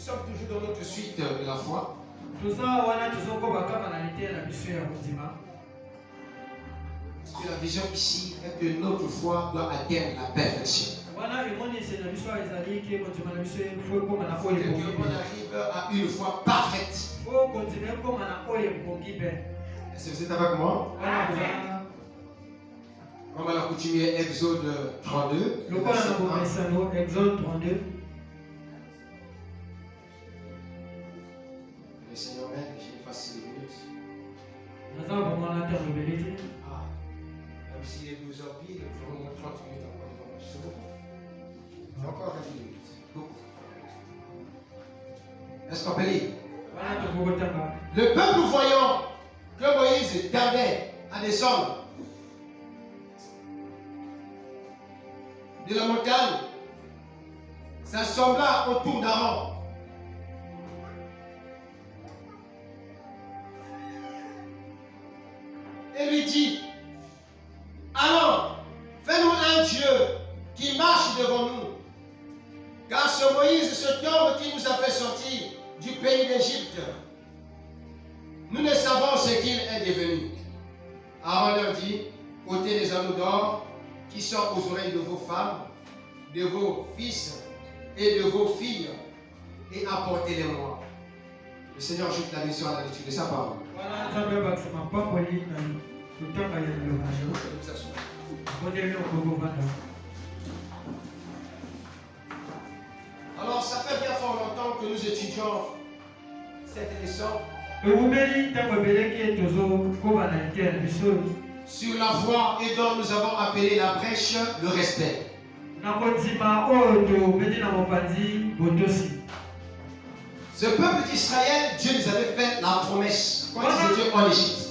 sommes toujours dans notre suite de la foi. Parce que la vision ici est que notre foi doit atteindre la perfection. Que on arrive à une foi parfaite. Est-ce que vous êtes avec moi? Comme à l'accoutumée, Exode 32. Exode 32. Le Seigneur m'aide, j'ai pas 6 minutes. Même s'il est 12h pile, il faut au moins 30 minutes encore. C'est beaucoup. Encore 10 minutes. Beaucoup. Est-ce qu'on peut lire? Le peuple voyant que Moïse tardait à descendre de la montagne s'assembla autour d'Aaron. Et lui dit: allons, fais-nous un Dieu qui marche devant nous. Car ce Moïse, cet homme qui nous a fait sortir du pays d'Égypte, nous ne savons ce qu'il est devenu. Aaron leur dit: ôtez les anneaux d'or qui sont aux oreilles de vos femmes, de vos fils et de vos filles, et apportez-les-moi. Le Seigneur ajoute la vision à la lecture de sa parole. Alors, ça fait bien fort longtemps que nous étudions cette leçon sur la foi et dont nous avons appelé la brèche le respect. Ce peuple d'Israël, Dieu nous avait fait la promesse quand ils étaient en Égypte.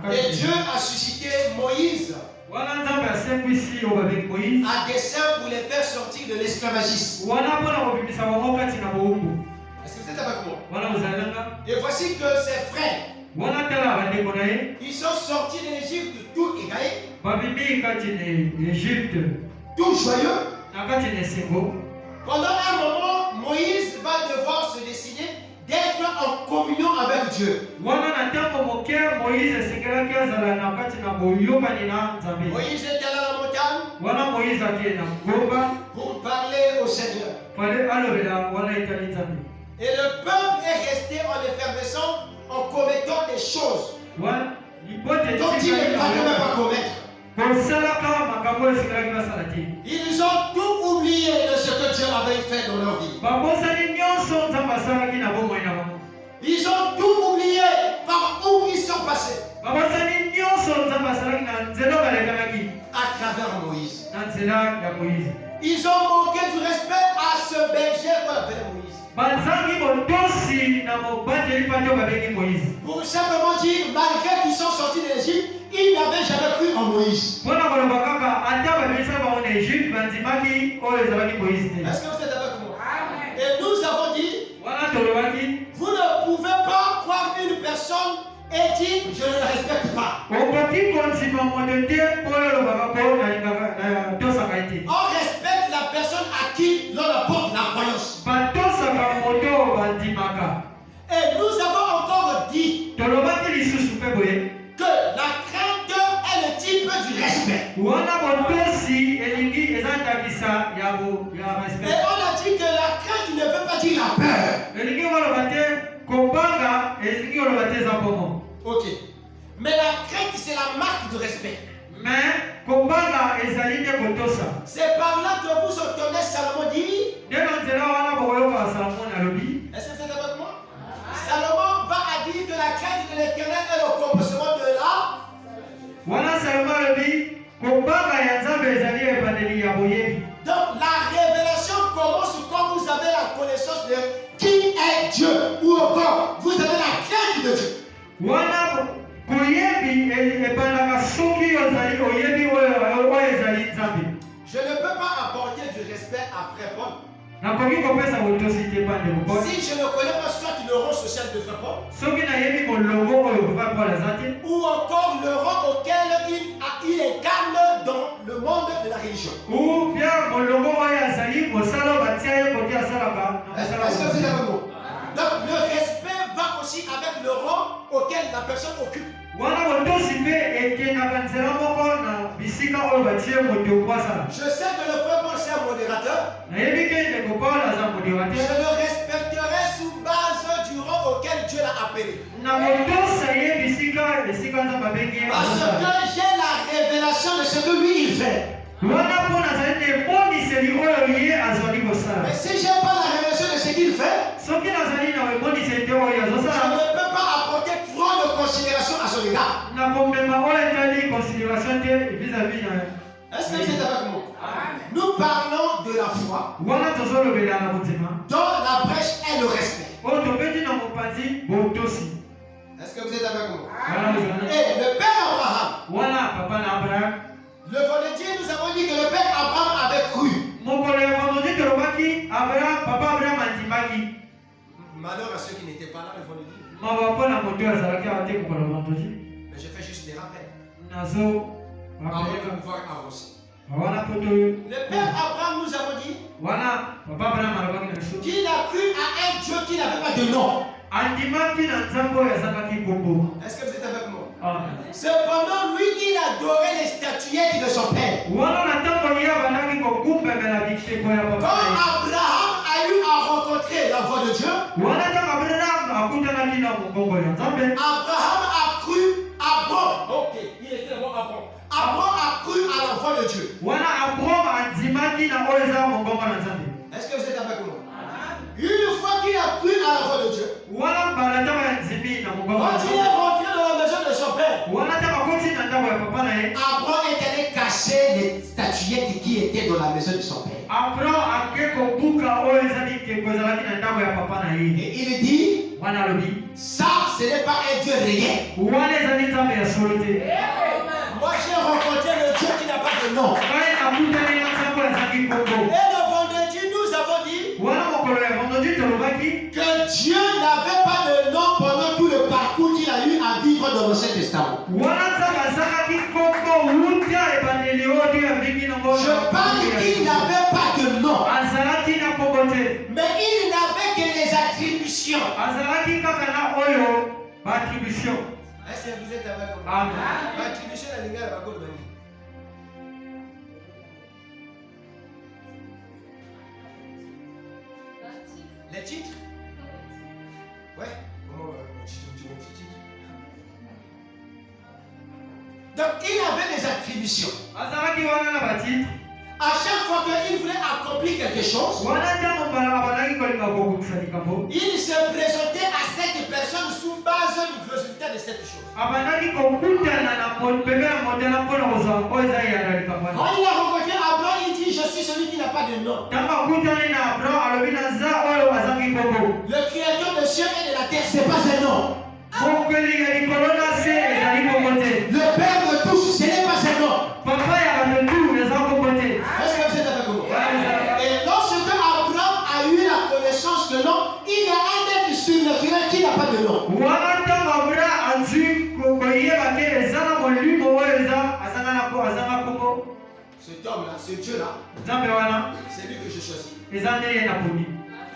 Et Dieu a suscité Moïse à dessein pour les faire sortir de l'esclavagisme. Est-ce que vous êtes avec moi? Et voici que ses frères, ils sont sortis de l'Égypte tout égaillés, tout joyeux. Pendant un moment, Moïse va devoir se décider d'être en communion avec Dieu. Moïse était à la montagne pour parler au Seigneur. Et le peuple est resté en effervescence en commettant des choses dont il ne fallait même pas commettre. Ils ont tout oublié de ce que Dieu avait fait dans leur vie. Ils ont tout oublié par où ils sont passés. À travers Moïse. Ils ont manqué du respect à ce berger qu'on appelle Moïse. Pour simplement dire, malgré qu'ils sont sortis de l'Égypte, ils n'avaient jamais cru en Moïse. Est-ce que vous êtes avec moi? Et nous avons dit, vous ne pouvez pas croire une personne et dire, je ne la respecte pas. On respecte la personne à qui l'on apporte la croyance. Et nous avons encore dit que la crainte est le type du respect. Et on a dit que la crainte ne veut pas dire la peur. Ok. Mais la crainte, c'est la marque de respect. C'est par là que vous entendez Salomon dire. Est-ce que c'est avec moi? Salomon va dire que la crainte de l'Éternel est le commencement de la. Donc la révélation commence quand vous avez la connaissance de qui est Dieu, ou encore vous avez la crainte de Dieu. Je ne peux pas apporter du respect après Paul. Si je ne connais pas soit le rang social de Paul, ou encore le rang auquel il incarne dans le monde de la religion. Ou bien molongo oyo azali mosala batia ye kote asalaka na Est-ce mosala que vous êtes mosala. avec moi? Donc le respect va aussi avec le rang auquel la personne occupe. Wana botosi mpe ekendaka nzela moko na bisika oyo batie moto kwasala. Je sais que le frère Paul c'est un modérateur. Nayebi ke ndeko Paul aza Je modérateur. le respecterai sous base du rang auquel Dieu l'a appelé. Na botosa ye bisika nzambe abengi ye Parce azosala. que j'ai la révélation de ce que lui il fait. Wana mpo nazali na emoniseli oyo ye azali kosala. Mais si j'ai pas la révélation de ce qu'il fait, Soki nazali na emoniseli te oyo je azosala, ne peux pas apporter trop de considération à son égard. nakomema oyo etali considération te vis-à-vis na Est-ce que vous êtes avec moi? Nous parlons de la foi wana tozolobela na kotima dont la brèche est le respect. oyo tobeti na mopanzi botosi. Est-ce que vous êtes avec moi? Wana ozala Et le père Abraham, wana papa na Abraham. le vendredi, nous avons dit que le père Abraham avait cru. Mokolo ya vendredi tolobaki Abraham, papa Abraham andimaki. Malheur à ceux qui n'étaient pas là le vendredi. Mawa mpo na moto oyo azalaki awa te mokolo ya vendredi. Mais je fais juste des rappels Nazo avant de rapeleka pouvoir avancer. wana poto oyo. Le père Abraham nous avons dit Wana papa Abraham alobaki na biso. qu'il a cru à un Dieu qui n'avait pas de nom. Andimaki na nzambe oyo azalaki kombo. Est-ce que vous êtes avec moi? Amen. Cependant, lui, il adorait les statuettes de son père. Wana na ntango ye abandaki kokumbemela biteko ya Quand papa ye. Abraham a eu à rencontrer la voix de Dieu, Wana ntango Abraham akutanaki na mongongo ya nzambe. Abraham a cru à bon. Ok, il était d'abord à bon. Abraham a cru à la voix de Dieu. Wana Abraham andimaki na oyo eza mongongo na nzambe. Est-ce que vous êtes avec moi? Une fois qu'il a cru à la voix de Dieu, Wana mbala ntango ya nzimbi na mongongo na quand il est nzambe. rentré dans la maison de son père, Wana ntango akoti na ndako ya papa na ye. Abraham est allé cacher les statuettes qui étaient dans la maison de son père. Abraham ake kobuka oyo eza biteko ezalaki na ndako ya papa na ye. Et il dit, Wana alobi ça, ce n'est pas un Dieu réel. wana ezali nzambe ya solo te. Moi, j'ai rencontré le Dieu qui n'a pas de nom. Ngai nakutani na nzambe oyo ezalaki kombo. Et le vendredi, nous avons dit Wana mokolo ya vendredi tolobaki que Dieu n'avait pas de nom pendant tout le parcours qu'il a eu à vivre dans l'Ancien Testament. wana nzambe azalaki kombo wuta ebandeli oyo te avingi nango. Je parle qu'il n'avait pas de nom, azalaki na kombo te. mais il n'avait que les attributions. Azalaki kaka na oyo baattribution. Est-ce que vous êtes avec moi? Amen. L'attribution à l'égard de la Côte d'Ani. Les titres? Ouais. Comment tu titre? Donc il avait des attributions. Azalaki wana na batitre. À chaque fois qu'il voulait accomplir quelque chose, Wana ntango mbala abandaki kolinga kokokisa likambo. il se présentait à cette personne sous base du résultat de cette chose. Abandaki kokutana na pembeni modela mpona kozwa oyo eza yala likambo wana. Quand il a rencontré Abraham, il dit, je suis celui qui n'a pas de nom. Ntango akutani na Abraham alobi naza oyo azangi kombo. Le créateur des cieux et de la terre, ce n'est pas un nom. Mokeli ya likolo na se ezali kombo te. Le Père de tous, ce n'est pas un nom. Papa ya bato tu eza kombo te. Est-ce que vous êtes avec moi? Et lorsque Abraham a eu la connaissance de nom, il y a un être surnaturel qui n'a pas de nom. Wana ntango Abraham azwi koyeba ke eza na molimo oyo eza azanga kombo. Cet homme-là, ce Dieu-là, Nzambe wana c'est lui que je choisis. eza nde ye naponi.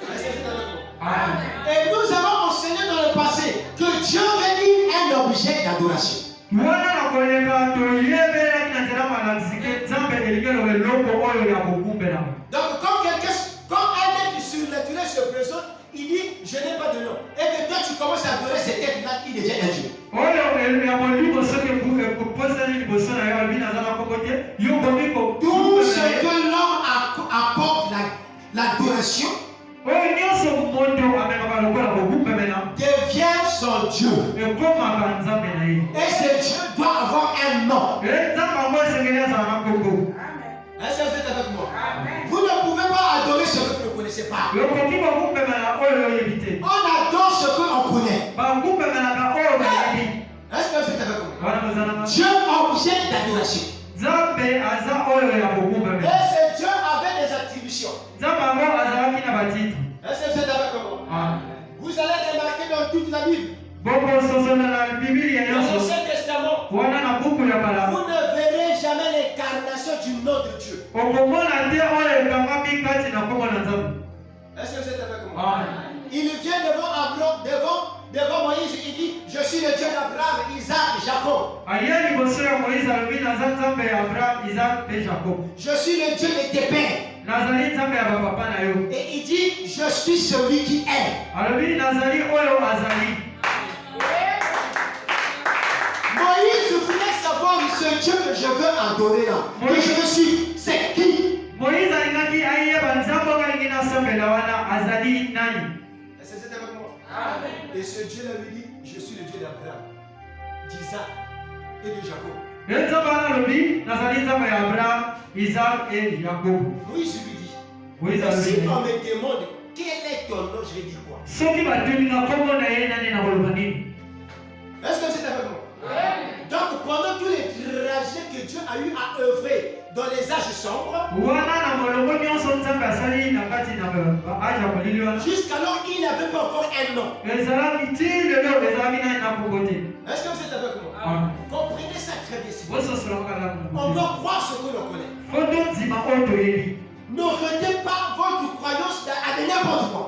Est-ce que vous êtes avec moi? Amen. Et nous avons enseigné dans le passé que Dieu veut dire un objet d'adoration. Wana na koleka toyebelaki na nzela malakisi ke nzambe elingi eloba eloko oyo ya kokumbela. Donc quand un être surnaturel se présente, il dit je n'ai pas de nom. Et que toi tu commences à adorer cet être-là, il devient un Dieu. Oyo ya molimo soki eposani liboso na yo alobi naza na kombo te yo komi Tout ce que l'homme apporte l'adoration oyo nyonso moto amemaka lokola kokumbemela devient son Dieu. ekomaka nzambe na ye. Et ce Dieu doit avoir un nom. Nzambe yango esengeli azala na kombo. Est-ce que vous êtes avec moi? Vous ne pouvez pas adorer ce que vous ne connaissez pas. yokoki kokumbemela oyo oyebi te. On adore ce que l'on connaît. bakumbemelaka oyo bayebi. Est-ce que vous êtes avec moi? wana kozalaka Dieu objet d'adoration. nzambe aza oyo ya Et kokumbemela. ce Dieu avait des attributions. nzambe yango azalaki na batitre. Est-ce que vous êtes avec moi? Vous allez remarquer dans toute la Bible, bokososola na biblia dans nyonso l'Ancien Testament, wana na buku ya kala vous ne verrez l'incarnation du nom de Dieu. Est-ce que vous êtes avec moi? Il vient devant Moïse, il dit, je suis le Dieu d'Abraham, Isaac, Jacob. Je suis le Dieu de tes pères. Et il dit, je suis celui qui est. Moïse voulait savoir ce Dieu que je veux adorer là. Que je suis, c'est qui? Est-ce que c'est avec moi? Et ce Dieu-là lui dit, je suis le Dieu d'Abraham, d'Isaac et de Jacob. Moïse lui dit, mais si on me demande quel est ton nom, je vais dire quoi? Est-ce que c'est avec moi? Donc pendant tous les trajets que Dieu a eu à œuvrer dans les âges sombres, jusqu'alors il n'avait pas encore un nom. Est-ce que vous êtes avec moi? Comprenez ça très bien. On doit croire ce que l'on connaît. Ne retenez pas votre croyance à n'importe quoi.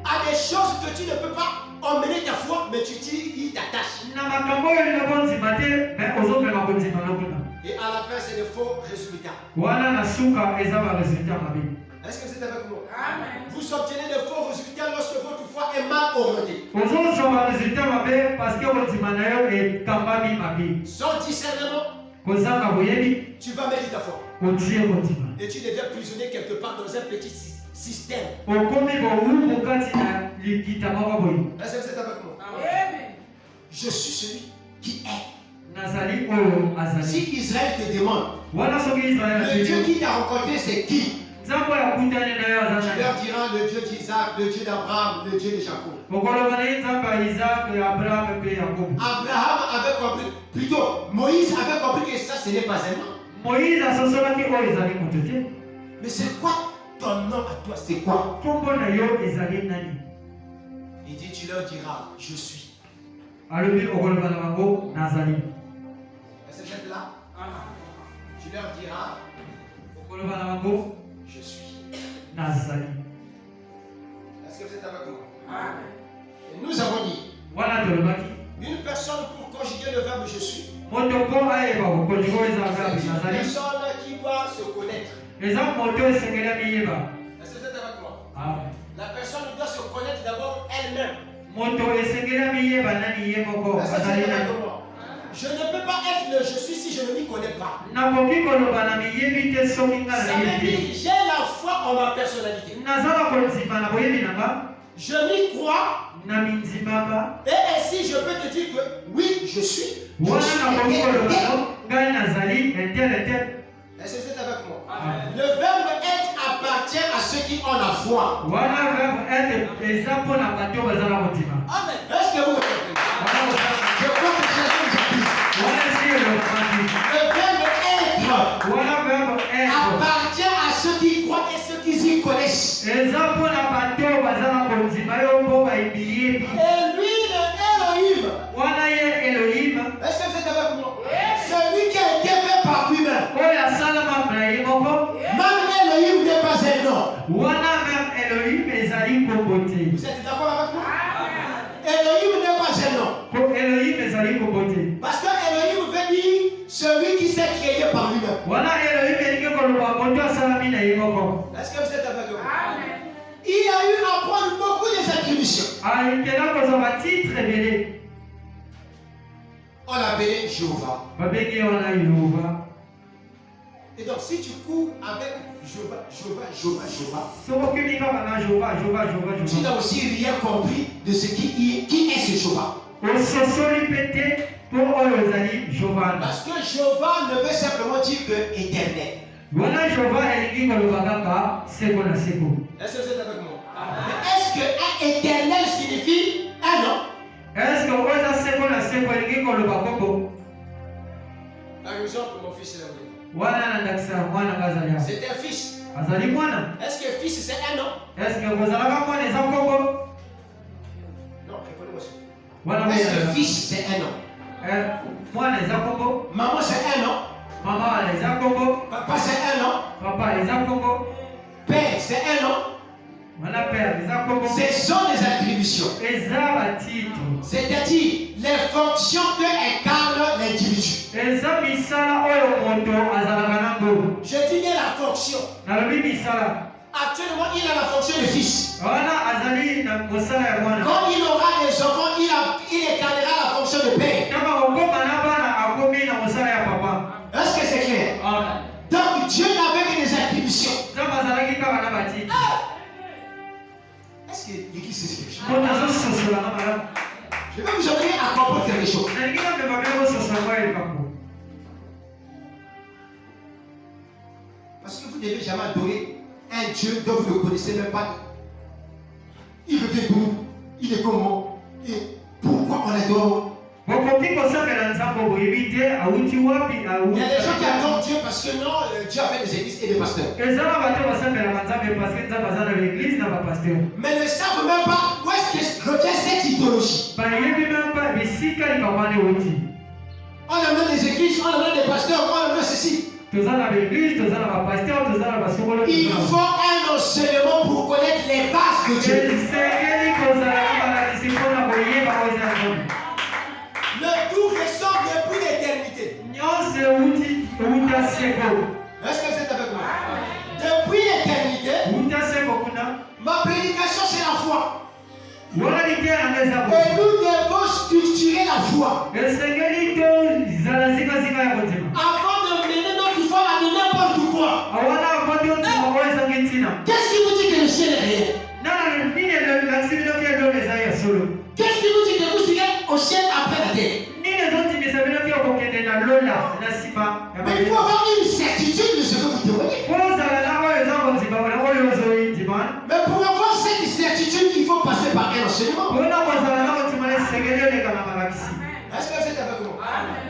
À des choses que tu ne peux pas emmener ta foi, mais tu y t'attaches. Et à la fin, c'est de faux résultats. Est-ce que c'est avec moi? Amen. Vous obtenez de faux résultats lorsque votre foi est mal orientée. Sans discernement, tu vas mettre ta foi. Et tu deviens prisonnier quelque part dans un petit système. Est-ce que c'est avec moi? Amen. Je suis celui qui est. Si Israël te demande, le Dieu qui t'a rencontré, c'est qui? Tu leur diras le Dieu d'Isaac, le Dieu d'Abraham, le Dieu de Jacob. Abraham avait compris, plutôt Moïse avait compris que ça ce n'est pas un nom. Mais c'est quoi ton nom à toi? C'est quoi? Il dit, tu leur diras, je suis. Est-ce que vous êtes là? Tu leur diras, je suis. Est-ce que vous êtes avec moi? Et nous avons dit, une personne pour conjuguer le verbe je suis. C'est une personne qui doit se connaître. Est-ce que vous êtes avec moi? La personne doit se connaître d'abord elle-même. Je ne peux pas être le je suis si je ne m'y connais pas. Ça veut dire j'ai la foi en ma personnalité. Je m'y crois. Et ainsi je peux te dire que oui, je suis. Est-ce que vous êtes avec moi? Le verbe être appartient à ceux qui ont la foi. Amen. Est-ce que vous comprenez? Je crois que j'ai le verbe être appartient à ceux qui croient et ceux qui s'y connaissent. Et lui, le Elohim. Est-ce que vous êtes avec moi? Celui qui a été fait par lui-même. Même Elohim n'est pas un nom. Vous êtes d'accord avec moi? Elohim n'est pas un nom. Parce que Elohim veut dire celui qui s'est créé par lui-même. Est-ce que vous êtes avec moi? Il a eu à prendre beaucoup des attributions. On l'appelait Jéhovah. Et donc si tu cours avec Jéhovah, tu n'as aussi rien compris de ce qui est ce Jéhovah. Parce que Jéhovah ne veut simplement dire que éternel. Est-ce que vous êtes avec moi? Mais est-ce que éternel signifie un nom? Par exemple, mon fils est là. C'est un fils. Est-ce que fils c'est un nom? Non, répondez-moi ça. Est-ce que fils c'est un nom? Mwana eza kombo. Maman c'est un nom. Maman eza kombo. Papa c'est un nom. Papa eza kombo. Père c'est un nom. Mwana père eza kombo. Ce sont des attributions. Eza batitre. C'est-à-dire les fonctions que incarne l'individu. Eza misala oyo moto azalaka nango. Je dis bien la fonction. Nalobi misala. Actuellement, il a la fonction de fils. Wana azali na mosala ya mwana. Quand il aura des enfants, il incarnera la fonction de père. Kama okoma na bana akomi na mosala ya papa. Est-ce que c'est clair? Donc Dieu n'avait que des attributions. Zamba azalaki kaka na batitre. Est-ce que l'église sait ce que je Moto azososola na malamu. Je vais vous amener à comprendre quelque chose. Nalingi namema mpe kososola kwa likambo. Parce que vous ne devez jamais adorer un Dieu dont vous ne connaissez même pas. Il veut d'où? Il est comment? Et pourquoi on adore? Il y a des gens qui adorent Dieu parce que non, Dieu a fait des églises et des pasteurs. Mais ne savent même pas où est-ce que revient cette idéologie. On amène des églises, on amène des pasteurs, on amène ceci. Il faut un enseignement pour connaître les bases de Dieu. Le tout ressort depuis l'éternité. Est-ce que vous êtes avec moi? Depuis l'éternité, ma prédication c'est la foi. Et nous devons structurer la foi. Avant de mener notre foi à de n'importe quoi. Qu'est-ce qui vous dit que le ciel est réel? Qu'est-ce qui vous dit que vous irez au ciel après la terre? Mais il faut avoir une certitude de ce que vous témoignez. Mais pour avoir cette certitude, il faut passer par un enseignement. Est-ce que vous êtes avec moi?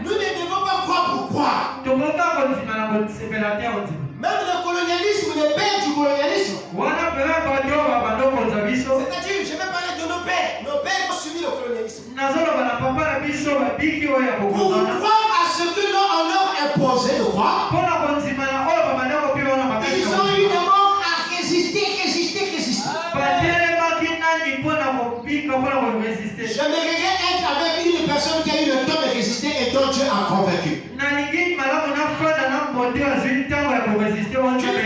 Nous ne devons pas croire pour croire. Même le colonialisme, le père du colonialisme. C'est-à-dire, je vais parler de nos pères. Nos pères ont suivi le colonialisme. Pour croire à ce que nous on leur imposait de croire, ils ont eu des morts à résister. J'aimerais être avec une personne qui a eu le temps de résister et dont Dieu a convaincu. Une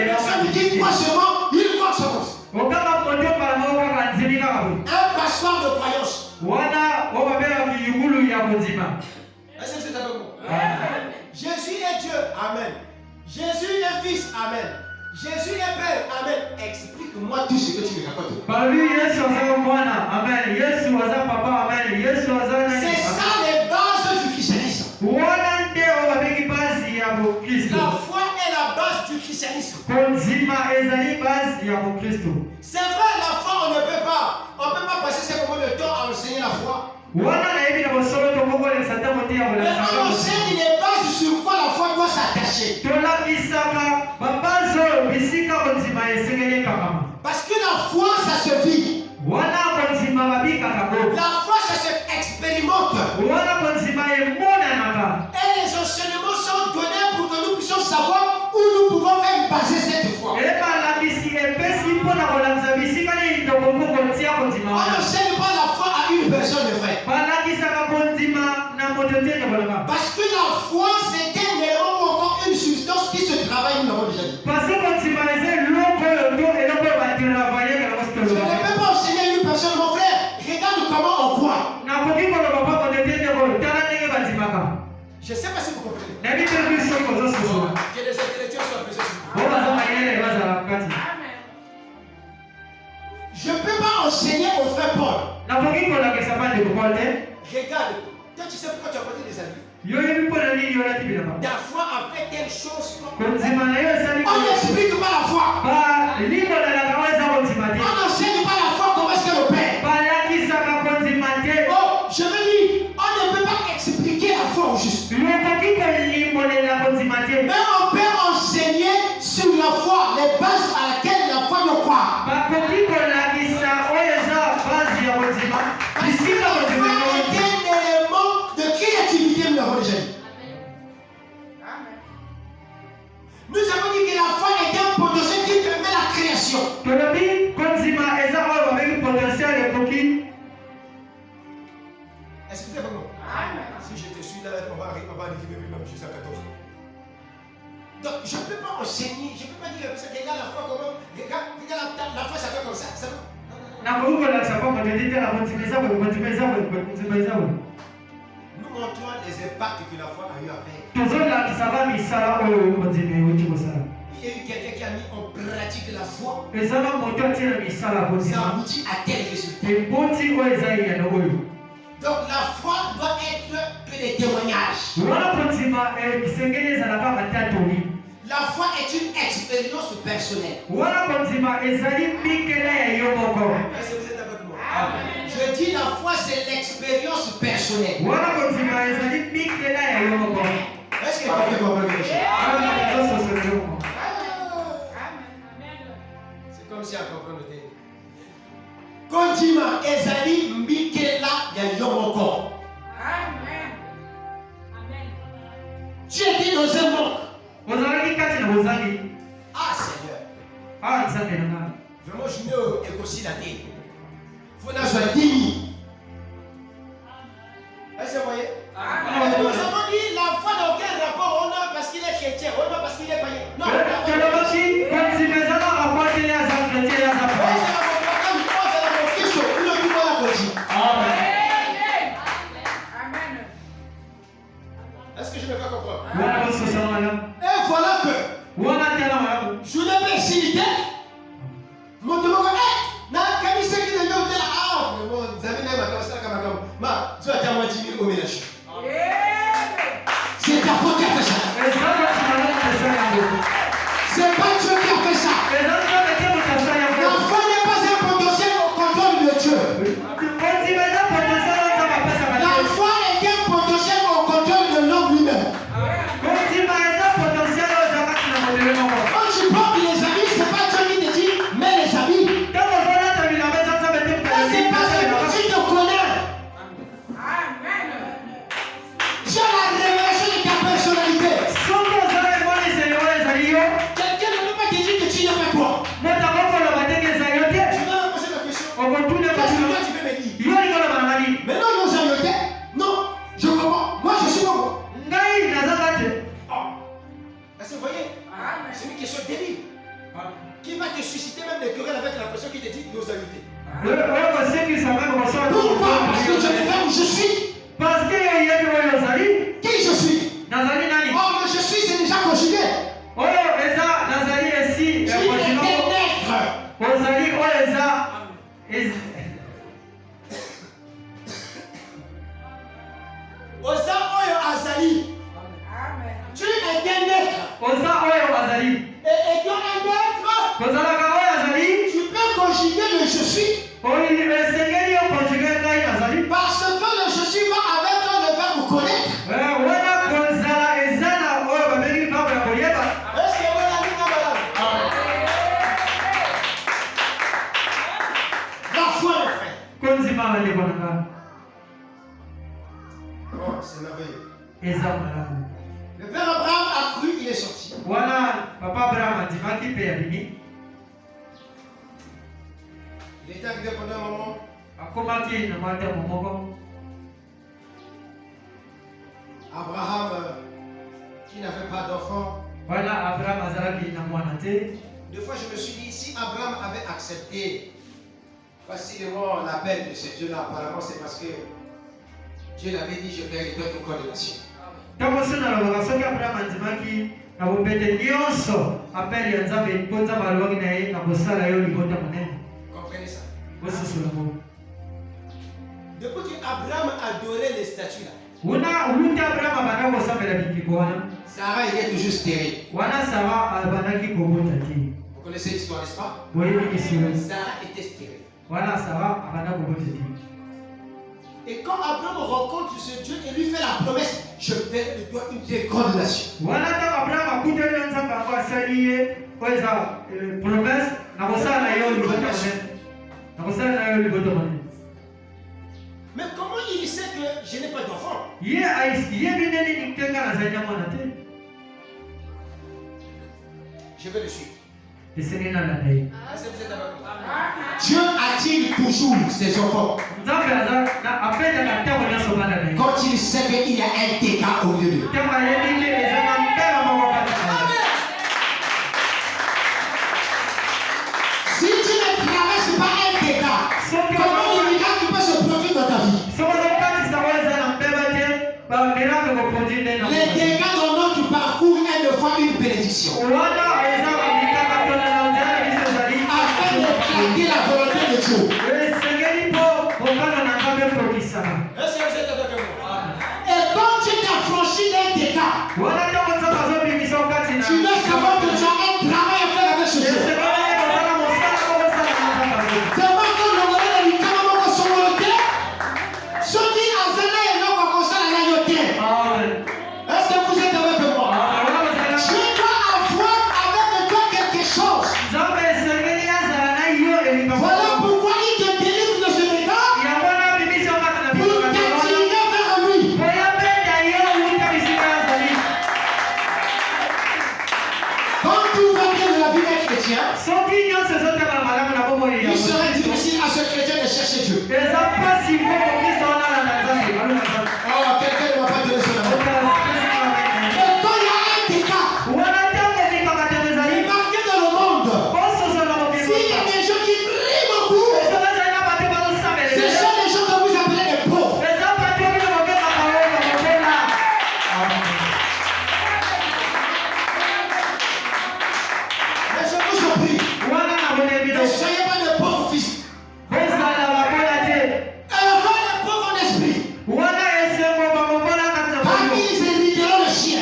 personne qui croit seulement, il croit seulement. Un passoire de croyance. Est-ce que c'est avec moi? Jésus est Dieu. Amen. Jésus est Fils. Amen. Jésus est Père. Amen. Explique-moi tout ce que tu me racontes. C'est ça les bases du christianisme. La foi est la base du christianisme. C'est vrai, la foi, on ne peut pas passer ce moment de temps à enseigner la foi. Mais on enseigne les bases sur quoi la foi doit s'attacher. Parce que la foi, ça se vit. La foi, ça s'expérimente. Et les enseignements sont donnés pour que nous puissions savoir où nous pouvons faire baser cette foi. On n'enseigne pas la foi à une personne, frère. Parce que la foi, c'est un élément ou encore une substance qui se travaille, nous l'avons déjà dit. Je ne peux pas enseigner à une personne, mon frère, regarde comment on croit. Je ne sais pas si vous comprenez. Il y a des intellectuels sur la présence. Je ne peux pas enseigner au frère Paul. Regarde, toi tu sais pourquoi tu as porté des habits. Ta foi a fait telle chose. On n'explique pas la foi. On n'enseigne pas la foi comment est-ce que le Père. Oh, je veux dire, on ne peut pas expliquer la foi au juste. Mais on peut enseigner sur la foi, les bases à laquelle la foi doit croire. Parce que la foi est un élément de créativité. génération. Est-ce que vous êtes vraiment? Si je te suis là, on va arriver même jusqu'à 14 ans. Donc, je ne peux pas enseigner, je ne peux pas dire à la personne, regarde la foi comment, regarde la foi, ça fait comme ça. Ça va? Nous montrons les impacts que la foi a eu à faire. Il y a eu quelqu'un qui a mis en pratique la foi. Ça aboutit à tel résultat. Donc la foi doit être que des témoignages. La foi est une expérience personnelle. Est-ce que vous êtes avec moi? Je dis la foi c'est l'expérience personnelle. Est-ce que quelqu'un comprend quelque chose? C'est comme si on comprend le thème. Kontima ezali mbikela ya yomoko. Amen. Tu étais dans un monde. Ah Seigneur. Vraiment je ne écoute la tête. Faut n'avoir 10 000. Est-ce que vous voyez? Nous avons dit la foi n'a aucun rapport au nom parce qu'il est chrétien, au nom parce qu'il est païen. Non. Est-ce que je me fais comprendre? Et voilà que je devais citer mon demande. C'est ta faute qui a fait ça. C'est pas Dieu qui a fait ça. La foi n'est pas un potentiel au contrôle de Dieu. La foi est un potentiel au contrôle de l'homme lui-même. Quand tu portes les habits, c'est pas Dieu qui te dit mets les habits. C'est parce que tu te connais. Tu as la révélation de ta personnalité. Quelqu'un ne peut pas te dire que tu n'es pas toi. Tu vas me poser la question. Qu'est-ce que toi tu veux me dire? Mais non, non, je comprends. Moi je suis bon. Est-ce que vous voyez? C'est une question débile. Qui va te susciter même des querelles avec la personne qui te dit nos invités. Pourquoi? Parce que je vais faire où je suis. Qui je suis? Oh, mais je suis, c'est déjà conjugué. Tu es un être. Oza oyo azali. Tu es un être. Et étant un être, tu peux conjuguer le je suis. Parce que le je suis va avec le verbe connaître. Est-ce que vous avez dit madame? La foi, mes frères. Oh, c'est merveilleux. Le père Abraham a cru, il est sorti. Il est arrivé pendant un moment. Abraham, qui n'avait pas d'enfant. Deux fois, je me suis dit, si Abraham avait accepté facilement l'appel de ce Dieu-là, apparemment, c'est parce que Dieu l'avait dit, je vais hériter une condamnation. Comprenez ça? Depuis qu'Abraham adorait les statues là, Sarah était toujours stérile. Vous connaissez l'histoire, n'est-ce pas? Sarah était stérile. Et quand Abraham rencontre ce Dieu et lui fait la promesse, je vais de toi une très grande nation. Mais comment il sait que je n'ai pas d'enfant? Je vais le suivre. esengeli nalanda ye. Est-ce que vous êtes avec moi? Dieu attire toujours ses enfants Nzambe apendaka ntango nyonso bana na ye. quand il sait qu'il y a un dégât au milieu d'eux. Ntango ayebi te eza na mbela moko kati na ye. Si tu ne traverses pas un dégât, comment le miracle peut se produire dans ta vie? Les dégâts dans notre parcours est de fois une bénédiction. Afin de traiter la volonté de Dieu. Est-ce que vous êtes avec moi? Et quand tu t'affranchis d'un dégât, tu dois savoir que tu as un travail à faire avec ce Dieu. Est-ce que vous êtes avec moi? Dieu doit avoir avec toi quelque chose. Voilà pourquoi il te délivre de ce dégât pour t'attirer vers lui. Quand tout va bien dans la vie d'un chrétien, il serait difficile à ce chrétien de chercher Dieu. Oh, quelqu'un ne va pas donner son amour. Mais quand il y a un dégât, remarquez dans le monde, s'il y a des gens qui brillent beaucoup, ce sont des gens que vous appelez des pauvres. Mais je vous en prie, ne soyez pas des pauvres physiques. Heureux les pauvres en esprit. Parmi les irritants, le chien.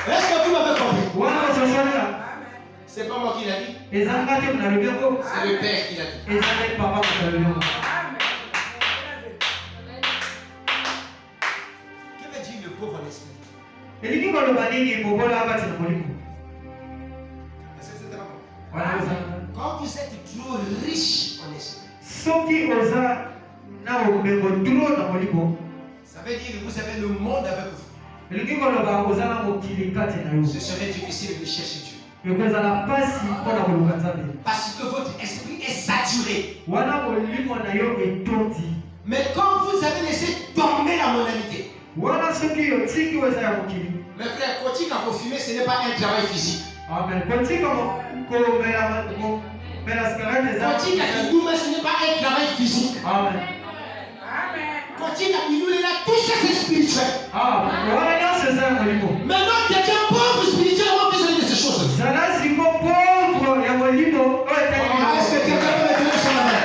Est-ce que vous m'avez compris? C'est pas moi qui l'a dit, c'est le Père qui l'a dit. Que veut dire le pauvre en esprit? Est-ce que c'est d'accord? Quand vous êtes trop riche en esprit, ça veut dire que vous avez le monde avec vous. Ce serait difficile de chercher Dieu. Parce que votre esprit est saturé. Mais quand vous avez laissé tomber la mondanité, mes frères, continuer à fumer, ce n'est pas un travail physique. Continuer à fumer, ce n'est pas un travail physique. Continue à nous là, tout ça c'est spirituel. Maintenant, quelqu'un pauvre spirituellement besoin de ces choses. Est-ce que quelqu'un peut me donner son amen?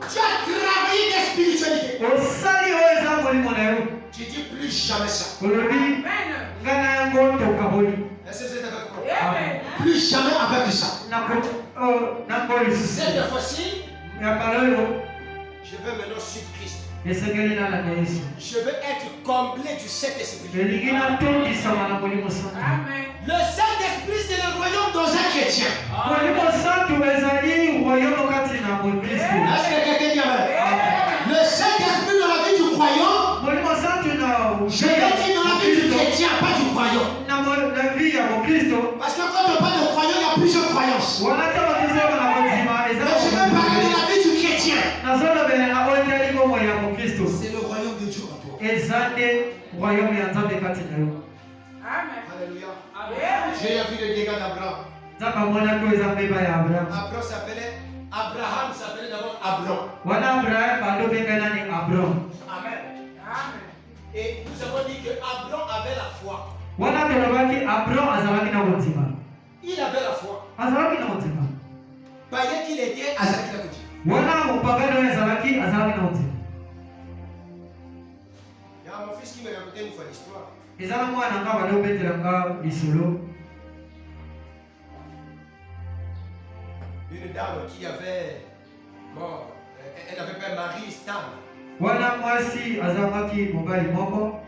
Tu as travaillé des spiritualités. Tu dis plus jamais ça. Est-ce que c'est avec moi? Plus jamais avec ça. Cette fois-ci, je veux maintenant suivre Christ. Je veux être comblé du Saint-Esprit. Le Saint-Esprit, c'est le royaume dans un chrétien. Est-ce que quelqu'un dit amen? Le Saint-Esprit dans la vie du croyant, je vais dire dans la vie du chrétien, pas du croyant. Parce que quand on parle de croyant, il y a plusieurs croyances. Mais je veux parler de la vie du chrétien. C'est le royaume de Dieu en toi. Alléluia. J'ai vu le dégât d'Abraham. Abraham s'appelait d'abord Abram. Amen. Et nous avons dit que Abraham avait la foi. Il avait la foi. Païen qu'il était, Azaki l'a dit. Il y a mon fils qui me racontait une fois l'histoire. Une dame qui avait, elle n'avait pas un mari stable.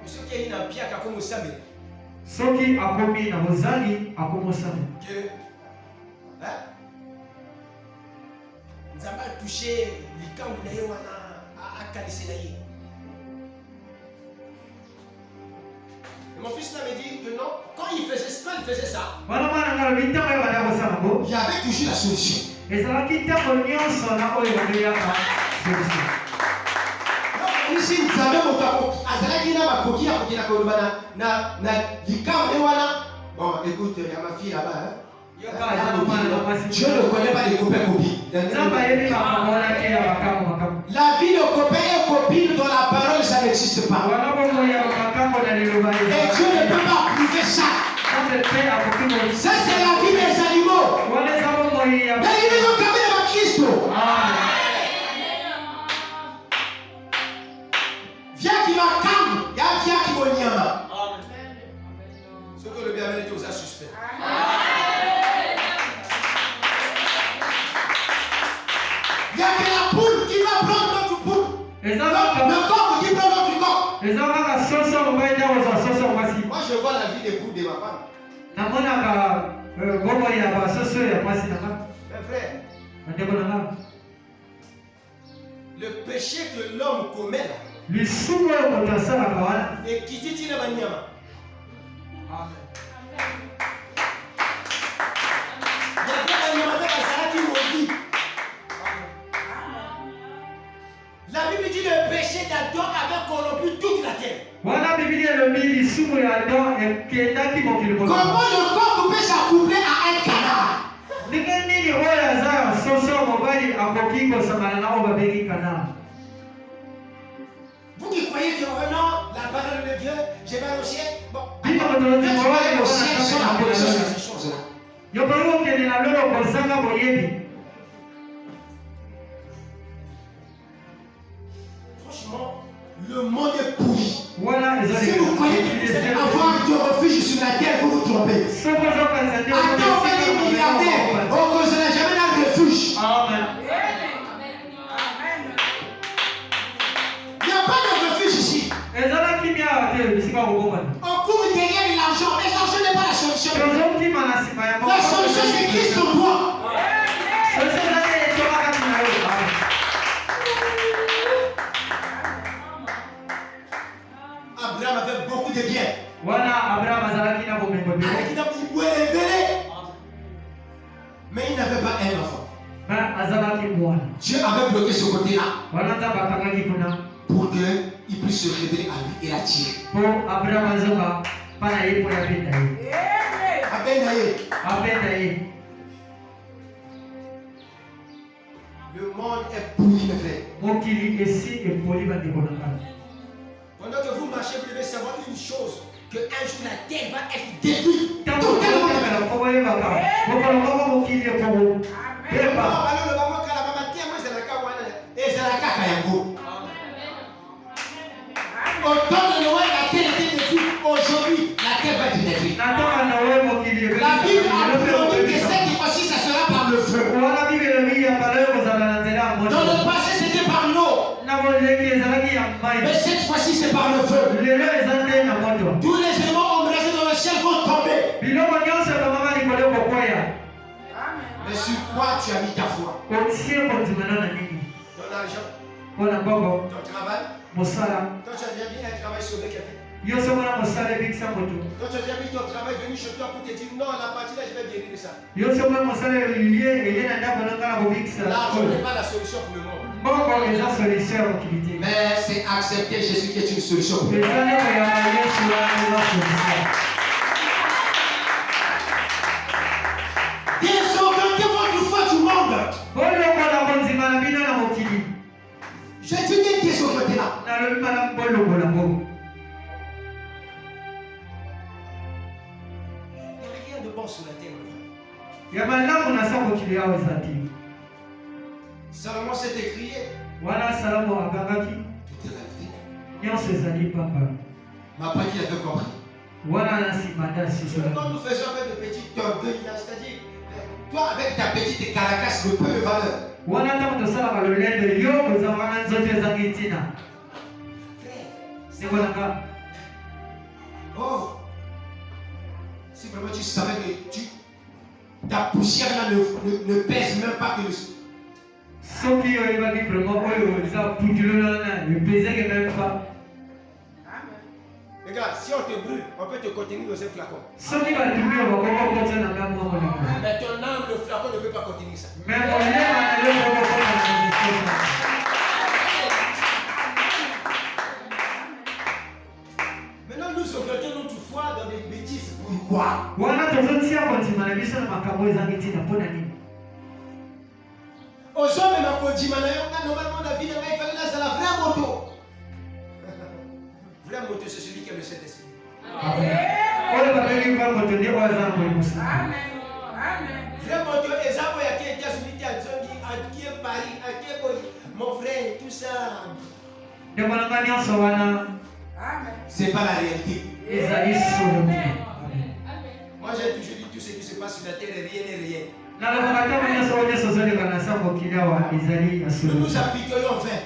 Monsieur qui a une empire qui a commencé à me soki akomi na mozali akomosana que Nzamba a touché likambu na ye wana Akalisenaï. Et mon fils là me dit que non, quand il faisait ça, il y avait toujours la solution. Ici, nous avons bon, écoute, il y a ma fille là-bas. Hein? Dieu ne connaît pas les copains copines. La vie de copain et copine dans la parole, ça n'existe pas. Et Dieu ne peut pas approuver ça. Ça, c'est la vie des animaux. Mais il est au cabinet de Christ. Viens qui m'a calme, il y a viens qui m'a niama. Ce que le bienvenu est aux suspect. Il y a que la poule qui va prendre notre poule. Le coq qui prend notre coq. Moi je vois la vie des poules de ma femme. Mes frères, le péché que l'homme commet là, et qui dit qu'il n'a pas niama. La Bible dit le péché d'Adam avait corrompu toute la terre. Comment le corps peut s'accoupler à un canard? Vous qui croyez que non, la parole de Dieu, j'ai mal au ciel. Bon, quand tu vas aller au ciel sans la connaissance de ces choses-là. Franchement, le monde est pourri. Si vous croyez que vous allez avoir de refuge sur la terre, vous vous trompez. Attends, on va dire milliardaire. On ne sera jamais dans le refuge. Amen. Il n'y a pas de refuge ici. On court derrière l'argent, mais l'argent n'est pas la solution. La solution, c'est Christ en toi. Abraham avait beaucoup de biens. Mais il n'avait pas un enfant. Dieu avait bloqué ce côté-là pour qu'il puisse se révéler à lui et l'attirer. Le monde est pourri, mes frères. Pendant que vous marchez, vous devez savoir une chose, que un jour la terre va être détruite. Autant de Noël, la terre était détruite. Aujourd'hui, la terre va être détruite. La Bible a promis que cette fois-ci, ça sera par le feu. Dans le passé, c'était par l'eau. Mais cette fois-ci, c'est par le feu. Tous les éléments embrasés dans le ciel vont tomber. Mais sur quoi tu as mis ta foi? Ton argent, ton travail. Quand tu as bien mis un travail sur le café. Quand tu as bien mis ton travail venu chez toi pour te dire non, la partie là, je vais guérir de ça. L'argent n'est pas la solution pour le monde. Mais c'est accepter Jésus qui est une solution pour le monde. Désorientez votre foi du monde. Je dis bien désorientez là. Rien de bon sur la terre, Salomon s'est écrié. Tout est réalité. Ma partie avait compris. Quand nous faisons avec de petites orgueils, c'est-à-dire, toi avec ta petite caracasse, le peu de valeur. Oh, si vraiment tu savais que ta poussière là ne pèse même pas que le Ceux qui ont évacué vraiment, ils ont poussé le plaisir que même pas. Regarde, si on te brûle, on peut te contenir dans un flacon. Ceux qui vont te brûler, on va continuer dans la même moment. Mais ton âme, le flacon ne peut pas contenir ça. Mais on l'aime, Maintenant, nous regrettons notre foi dans des bêtises. Pourquoi? Aux hommes, normalement, la vie de mec, c'est la vraie moto. Vraie moto, c'est celui qui a le Saint-Esprit. Amen. Vraie moto, les hommes qui étaient États-Unis, qui est Paris, qui est mon frère, tout ça. C'est pas la réalité. Moi, j'ai toujours dit tout ce qui se passe sur la terre, rien n'est rien. Nous nous appliquons en vain.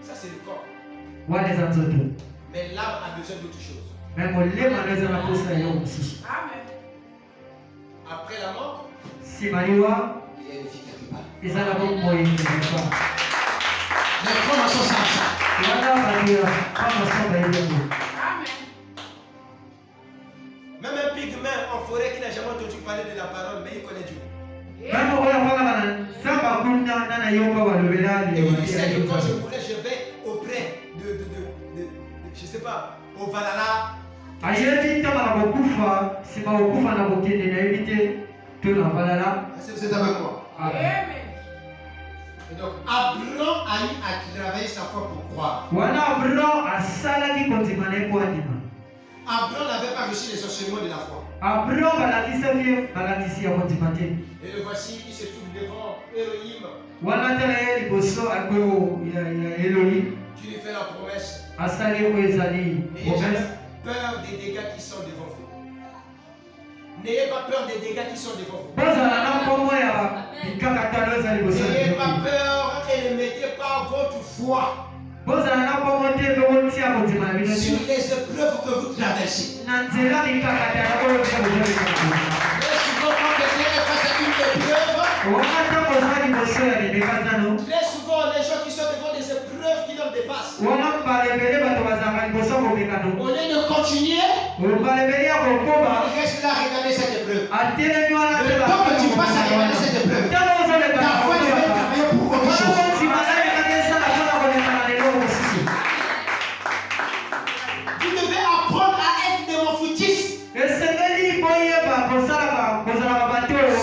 Ça, c'est le corps. Mais l'âme a besoin d'autre chose. Après la mort, il y a une vie quelque part. Les femmes sont sans ça. Même un pygmée en forêt qui n'a jamais entendu parler de la parole, mais il connaît Dieu. Et il sait que quand je mourrai, je vais auprès je ne sais pas, au Valhalla. C'est avec moi. Et donc, Abraham a eu à travailler sa foi pour croire. Abraham n'avait pas reçu les enseignements de la foi. Et le voici, il se trouve devant Elohim. Tu lui fais la promesse. N'ayez pas peur des dégâts qui sont devant vous. N'ayez pas peur des dégâts qui sont devant vous. N'ayez pas peur et ne mettez pas votre foi sur les épreuves que vous traversez. Et souvent, quand quelqu'un est face à une épreuve, très souvent, les gens qui sont devant des épreuves qui leur dépassent, au lieu de continuer, reste là à regarder cette épreuve. Le temps que tu passes à regarder cette épreuve, ta foi devait travailler pour autre chose. Vous devez apprendre à être des mofoutistes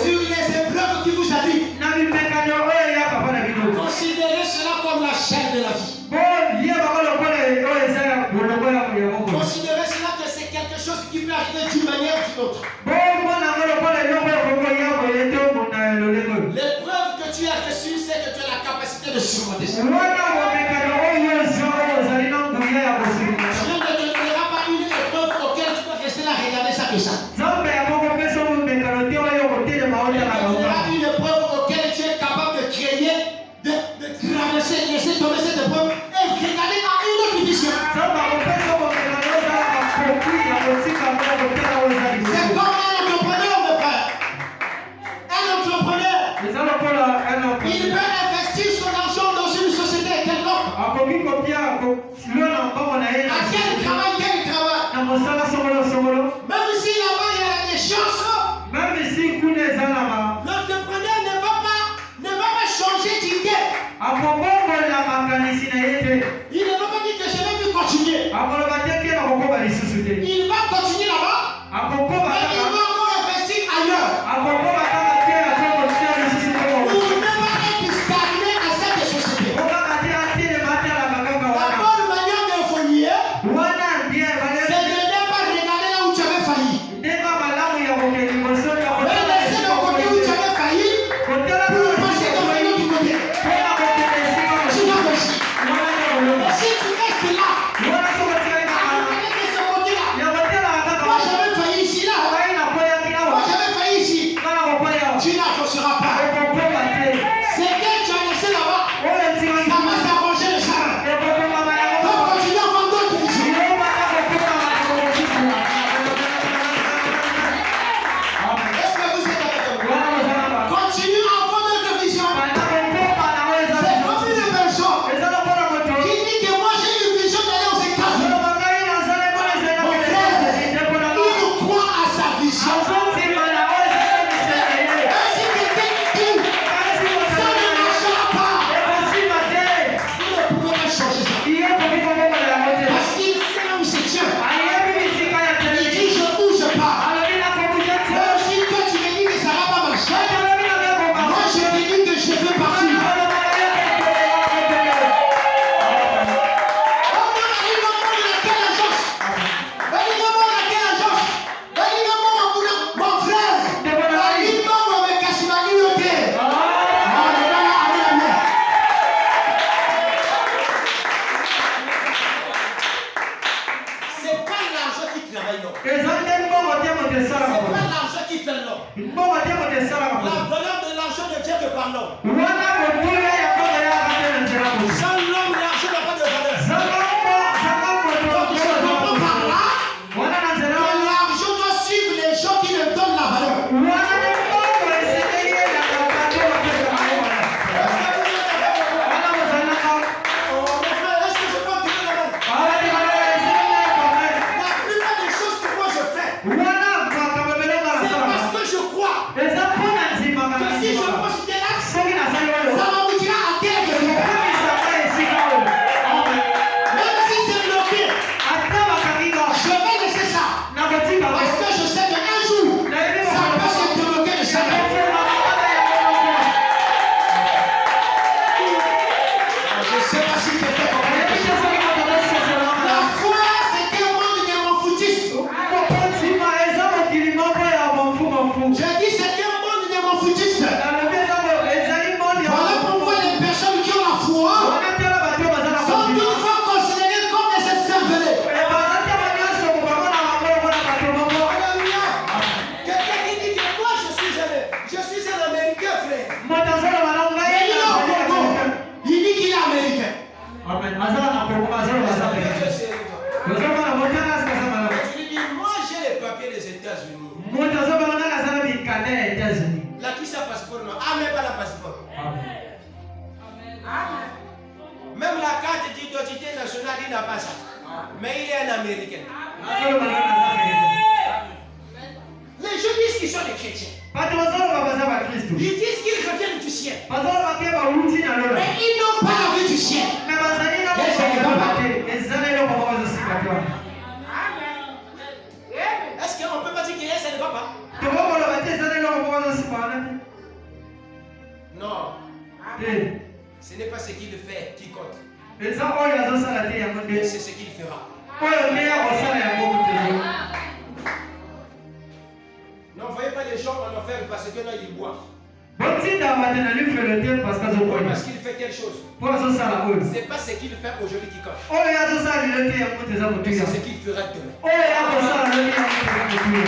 sur les épreuves qui vous arrivent. Considérez cela comme la chair de la vie. Considérez cela que c'est quelque chose qui peut arriver d'une manière ou d'une autre. L'épreuve que tu as reçue, c'est que tu as la capacité de surmonter ça. Dieu ne te donnera pas une épreuve auquel tu peux rester là et regarder ça que ça. Il te donnera une épreuve auquel tu es capable de créer, de traverser, laisser tomber cette épreuve et regarder à une autre vision. C'est comme un entrepreneur, mon frère. Un entrepreneur, il peut investir son argent dans une société quelconque. À quel travail, même si là-bas il y a des chances, l'entrepreneur ne va pas changer d'idée. Il ne va pas dire que je vais plus continuer. Il va continuer là-bas, mais il va encore investir ailleurs. Pour américaine. Oyo bazala na zambe. Les gens disent qu'ils sont des chrétiens. Bato bazala baza ba Kristo. Ils disent qu'ils reviennent du ciel. Bazala bakeba uti na lola. Mais ils n'ont pas la vie du ciel. Mais bazali na bokete. Ezala lo boko bazosika kwa. Est-ce qu'on peut pas dire que ça ne va pas? Toboko lo bate ezala lo boko bazosika na. Non. Eh. Ce n'est pas ce qu'il fait qui compte. Eza oyo azosala te yango Mais nde. c'est ce qu'il fera. Oyo nde akosala yango mutelo. Non, voyez pas les gens en enfer parce que là ils boivent. Botinda bate na lifelo te parce que azokonya. Parce qu'il fait quelque chose. Po azosala oyo. C'est pas ce qu'il fait aujourd'hui qui compte. Oyo azosala lilo te yango te eza Mais motuya. c'est ce qu'il fera demain. Oyo akosala lilo te yango te eza motuya.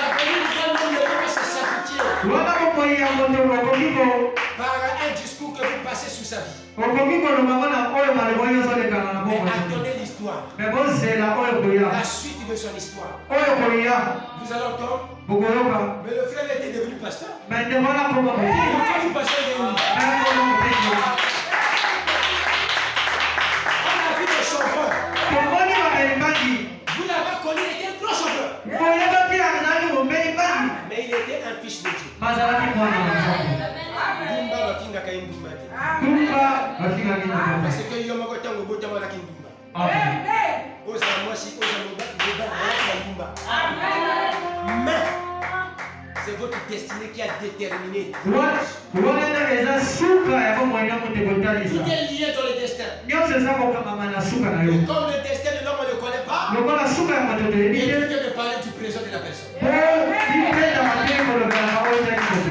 La famille du grand monde ne peut pas se sacrifier Wana bokoyi yango te okoki ko par un discours que vous passez sous sa vie. okoki koloba ngo na oyo maloba oyo ozolekana na Mais bongo. attendez l'histoire. Me bozela oyo koya. La suite de son histoire. Oyo koya Vous allez entendre. bokoyoka. Mais le frère était devenu pasteur. Me nde wana koma motu. Pourquoi vous passez de nous? On a vu des chauffeurs. Tomoni bamelimbangi. Vous l'avez connu, il était un grand chauffeur. Boyebaki azali momelimbangi. Mais il était un fils de Dieu. Bazalaki mwana na nzambe. Ndumba bafingaka ye ndumba te. Kumba bafingaki na nzambe. Parce que yo moko ntango obotamalaki ndumba. Amen. Ozala mwasi ozala mobali balaki ndumba. Mais c'est votre destinée qui a déterminé. Wana eza suka ya bomwana mote kotalisa. Tout est lié dans le destin. Nyonso eza kokangama na suka na yo. Et comme le destin de l'homme on ne connaît pas, Lokola suka ya moto il toyebi est te. mieux de parler du présent de la personne. Po ipenda matei kolobelaka oyo ezali moto.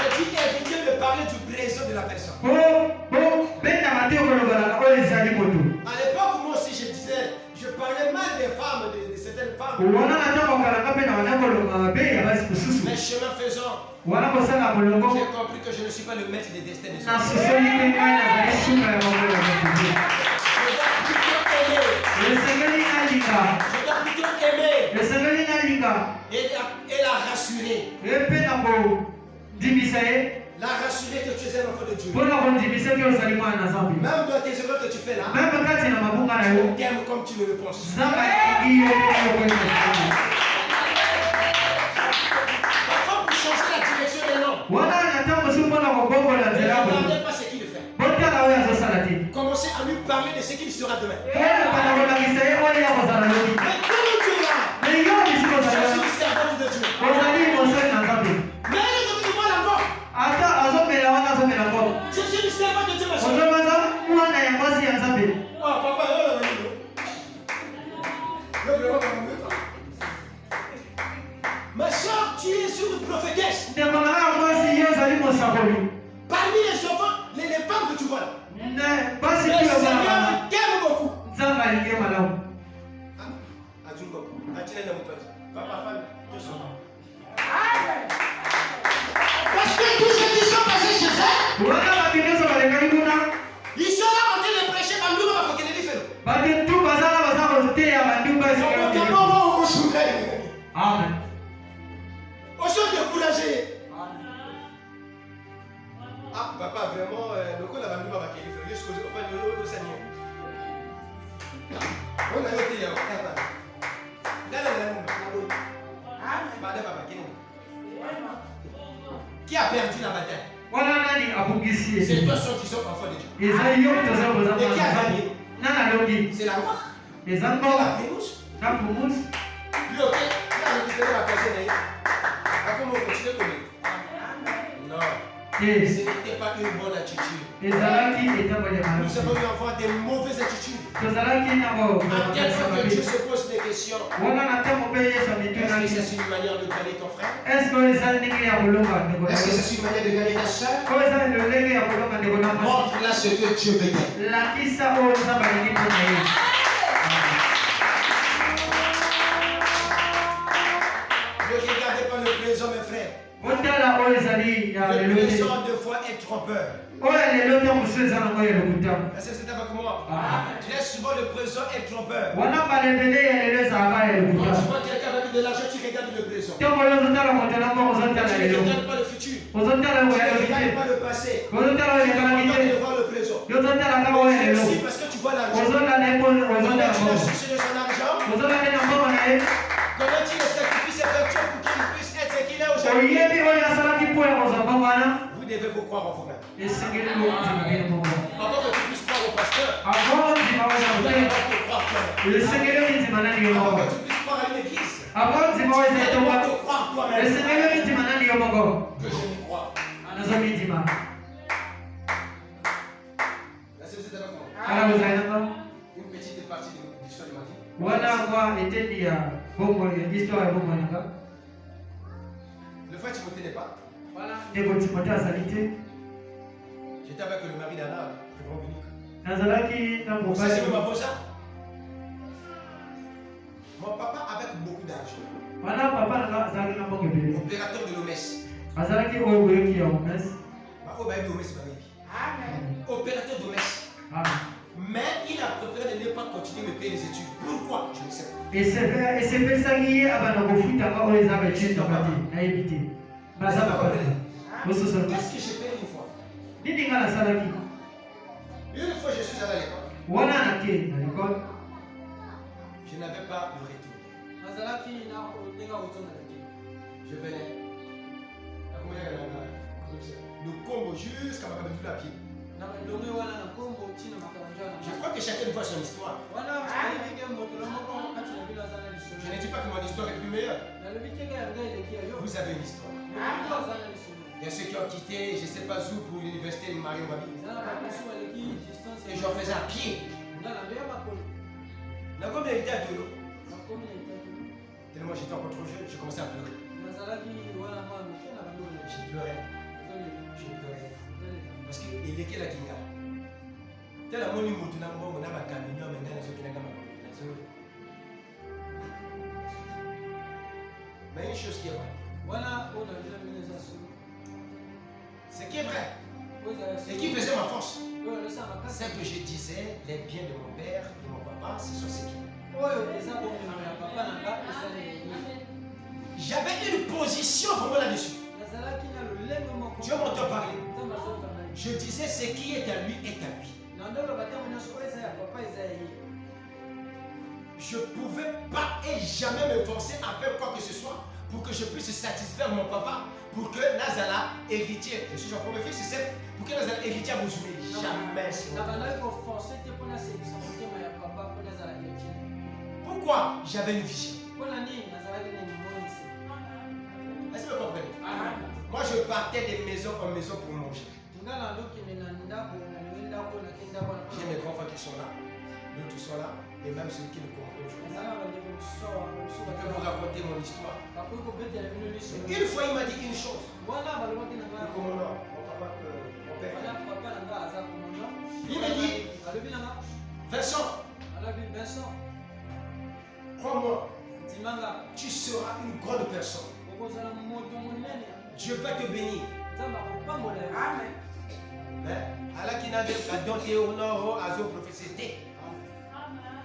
Je dis évitez de parler du présent de la personne. Po penda matei kolobelaka oyo ezali moto. À l'époque, moi aussi je disais, je parlais mal des femmes, de certaines femmes. Wana na ntango okalaka mpe na wana kolonga mabe ya basi mosusu. Mais chemin faisant, Wana kosala molongo j'ai compris que je ne suis pas le maître des destins des na hommes. sosoli mpe ngai nazali suka ya mokolo ya moto. Je dois plutôt aimer. Esengeli nalinga. Je dois plutôt aimer Esengeli nalinga. et la rassurer. Epe na kondimisa ye. La rassurer que tu es un enfant de Dieu. Mpona kondimisa ke ozali mwana na nzambe. Même dans tes erreurs que tu fais là, Meme kati na mabunga na yo. on t'aime comme tu le penses. Nzambe alingi yo mpe yokoyisa. Parfois, pour changer la direction des noms, Wana na ntango mosusu mpona kobongola ne nzela moto. regardez pas ce qu'il fait. Botala oyo azosala te. Commencez à lui parler de ce qu'il sera demain. Oyo mpona kolakisa ye oyo akozala lobi. Mais comment tu es là? Me yo misi Je kozala suis servante de Dieu. ozali mosali na nzambe. Mais elle est devenue moi là-bas. Ata azomela wana azomela ngoko. Je suis le servant de Dieu, ma soeur. Ozobaza mwana ya mwasi ya nzambe. Oh, papa, ma soeur, tu es une prophétesse. Ndeko na nga mwasi ye ozali mosakoli. Parmi les enfants, les femmes que tu vois là, Basi le tu ozala Seigneur mama. t'aime beaucoup. Nzambe alingi ye malamu. Parce que tous ceux qui sont passés chez elle, Wana bato nyonso balekaki kuna. ils sont là en train de prêcher dans le monde pour qu'ils le Bato tu bazala baza koteya bandumba esika. Amen. Au sont découragés. Ah, papa, vraiment, le coup, la bande va qu'il faut jusqu'au au Seigneur. On a été là. Qui a perdu la bataille? Wana nani abungisi ye. C'est toi ceux qui sont enfants de Dieu. Ezali yo moto oza koza Et qui a mwana. gagné? Nani alongi. C'est la loi. Eza La mboka. pérouche. Na pumusi. Lui, ok, il a récupéré la personne. Comment on continue comme non. Ce Te. n'était pas une bonne attitude. Ezalaki etango ya Nous malamu. avons eu avoir des mauvaises attitudes. Tozalaki na À quel point que Dieu ko. se pose des questions. Wana na ntango mpe Yesu Est-ce que amitunaki. c'est une manière de gagner ton frère? Est-ce que eza ndenge ya kolonga ndeko na Est-ce que yo? c'est une manière de gagner ta soeur? Oyo eza lolenge ya kolonga ndeko na mwasi. Montre-là ce que Dieu veut dire. Lakisa oyo nzambe alingi mpona ye. Ne regardez pas le présent, mes frères. Otala oyo ezali ya Le lelo te. présent, des fois, est trompeur. Oyo ya lelo te mosusu eza nango ya lokuta. Est-ce que c'est avec moi? Ah. Très souvent, le présent est trompeur. Wana balebele ya lelo ezalaka ya Quand tu lokuta. vois quelqu'un avec de l'argent, tu regardes le présent. Ntango oyo ozotala moto na moko Tu ozotala ne lelo. regardes pas le futur. Ozotala Tu oyo ya ne lobi regardes te. pas le passé. Ozotala oyo Tu es elekanaki content te. de voir le présent. Yo ozotala kaka oyo ya Mais lelo. aussi parce que tu vois l'argent? ozona na ye mpo Comment ozona tu yango as sucé de son argent? ozona ye na mbongo na ye Comment tu le sacrifies cette voiture pour qu'il puisse être ce qu'il est aujourd'hui? oyebi oyo asalaki mpo ya kozwa mbongo wana Vous devez vous croire en vous-même. esengeli kozima ye mbongo Avant que tu puisses croire au pasteur, avant ndima oyo tu dois te d'abord te croire toi-même. esengeli ondima nani yo Avant moko que tu puisses croire à une église, avant ndima oyo tu dois ezotonga d'abord te croire toi-même. esengeli ondima nani yo moko Que je n'y crois. nazomindima Est-ce que vous êtes avec moi? kala kozali nanga Une petite partie de l'histoire de ma vie. wana ngwa eteni ya bongo ya histoire ya bongo nanga Le frère Timothée n'est pas. ndeko timote azali te J'étais avec le mari d'Anna, le grand unique. nazalaki na Vous savez mobali ma bosa? Mon papa avec beaucoup d'argent. wana papa nanga azalaki na mbongo ebele Opérateur de l'OMS. azalaki oyo boyoki ya omes Opérateur d'OMS. Mais il a préféré de ne pas continuer de payer les études. Pourquoi? Je ne sais pas. esepesaki ye abana kofutanga oyo eza baetindaka te nayebi te baza papa te bososo Qu'est-ce que j'ai fait une fois? nini nga nasalaki Une fois, je suis allé à l'école. wana nake na lekole Je n'avais pas de retour. Je venais. Le Congo jusqu'à Makabadou à pied. Je crois que chacun voit son histoire. Je ne dis pas que mon histoire est plus meilleure. Vous avez une histoire. Il y a ceux qui ont quitté, je ne sais pas où, pour l'université de Mario Babi. Et j'en faisais à pied. La gomme était à Tolo. Tellement j'étais encore trop jeune, j'ai commencé à pleurer. J'ai pleuré. J'ai pleuré. Parce qu'il est quel Kinga. Tel amour, il m'a dit que je camion, maintenant je suis là. Mais une chose qui est vraie. Ce qui est vrai. Et qui faisait ma force. C'est que je disais les biens de mon père, de mon papa, ce sont ce qui. J'avais une position vraiment là-dessus. Dieu m'entend parler. Je disais ce qui est à lui est à lui. Je ne pouvais pas et jamais me forcer à faire quoi que ce soit pour que je puisse satisfaire mon papa, pour que Nazala héritier, je suis son premier fils, c'est ça, pour que Nazala héritier à Bouzoué. Jamais. Pourquoi? J'avais une vision. Est-ce que vous comprenez? Moi, je partais de maison en maison pour manger. J'ai mes grands frères qui sont là, d'autres sont là, et même ceux qui ne comprennent pas. Je peux vous raconter mon histoire. Une fois, il m'a dit une chose. Le commandant, mon père. Il m'a dit, Vincent, crois-moi, tu seras une grande personne. Dieu va te bénir.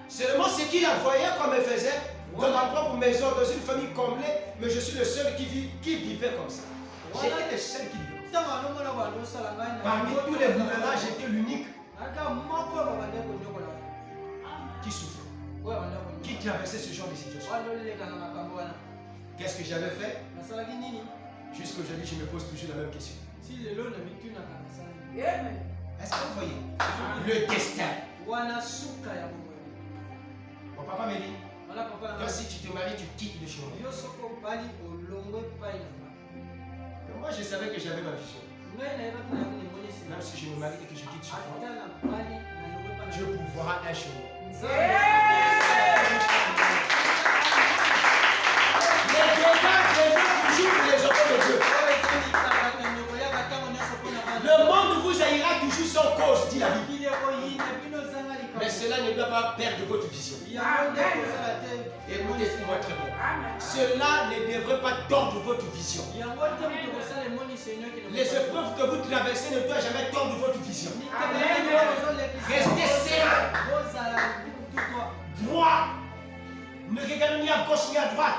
Seulement ce qu'il a voyé comme il faisait dans ma propre maison, dans une famille comblée, mais je suis le seul qui vivait comme ça. J'étais le seul qui vivait comme ça. Parmi tous les mouvements, j'étais l'unique qui souffrait, qui traversait ce genre de situation. Qu'est-ce que j'avais fait? Jusqu'aujourd'hui, je me pose toujours la même question. Est-ce que vous voyez le destin? Mon papa me dit, toi si tu te maries, tu quittes le chemin. Mais moi je savais que j'avais ma vision. Même si je me marie et que je quitte le chemin, Dieu pourvoira un chemin. Les dégâts toujours les enfants de Dieu. Le monde vous haïra toujours sans cause, dit la Bible. Mais cela ne doit pas perdre votre vision. Écoutez-moi très bien. Cela ne devrait pas tordre votre vision. Les épreuves que vous traversez ne doivent jamais tordre votre vision. Restez serrés. Droit. Ne regardez ni à gauche ni à droite.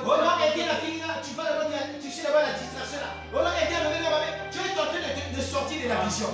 On a aidé la fille là, tu vas là-bas, tu sais là-bas la distraction là. On a aidé à lever la main. Tu es en train de sortir de la vision.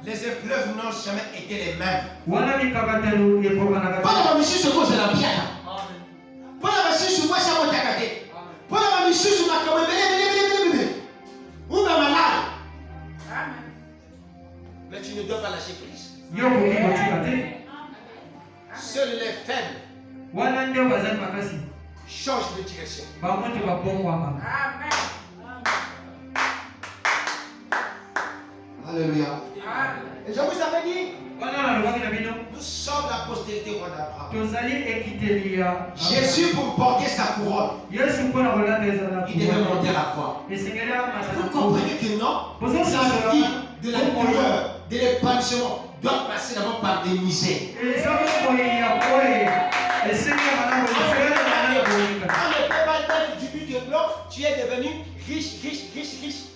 Les épreuves n'ont jamais été les mêmes. wana mikakatano ekokana Pour la mission, c'est quoi? C'est la bière. Pour la mission, c'est quoi? C'est la bière. Pour la mission, c'est la bière. Ou la malade. Mais tu ne dois pas lâcher prise. Seuls les faibles wana ndio bazali makasi changent de direction. bamoto babongwama. Alléluia. Et je vous avais dit, wana nalobaki na bino nous sommes la postérité roi d'Abraham. tozali ekiteli ya Jésus, pour porter sa couronne, yesu mpona kolanda ezala il devait monter à la croix. esengeli Vous amatana comprenez que non? La vie de la douleur, de l'épanouissement doit passer d'abord par des misères. eza bokoyi ya koye esengi ya malamu On ne peut pas mettre du but de blanc, tu es devenu riche.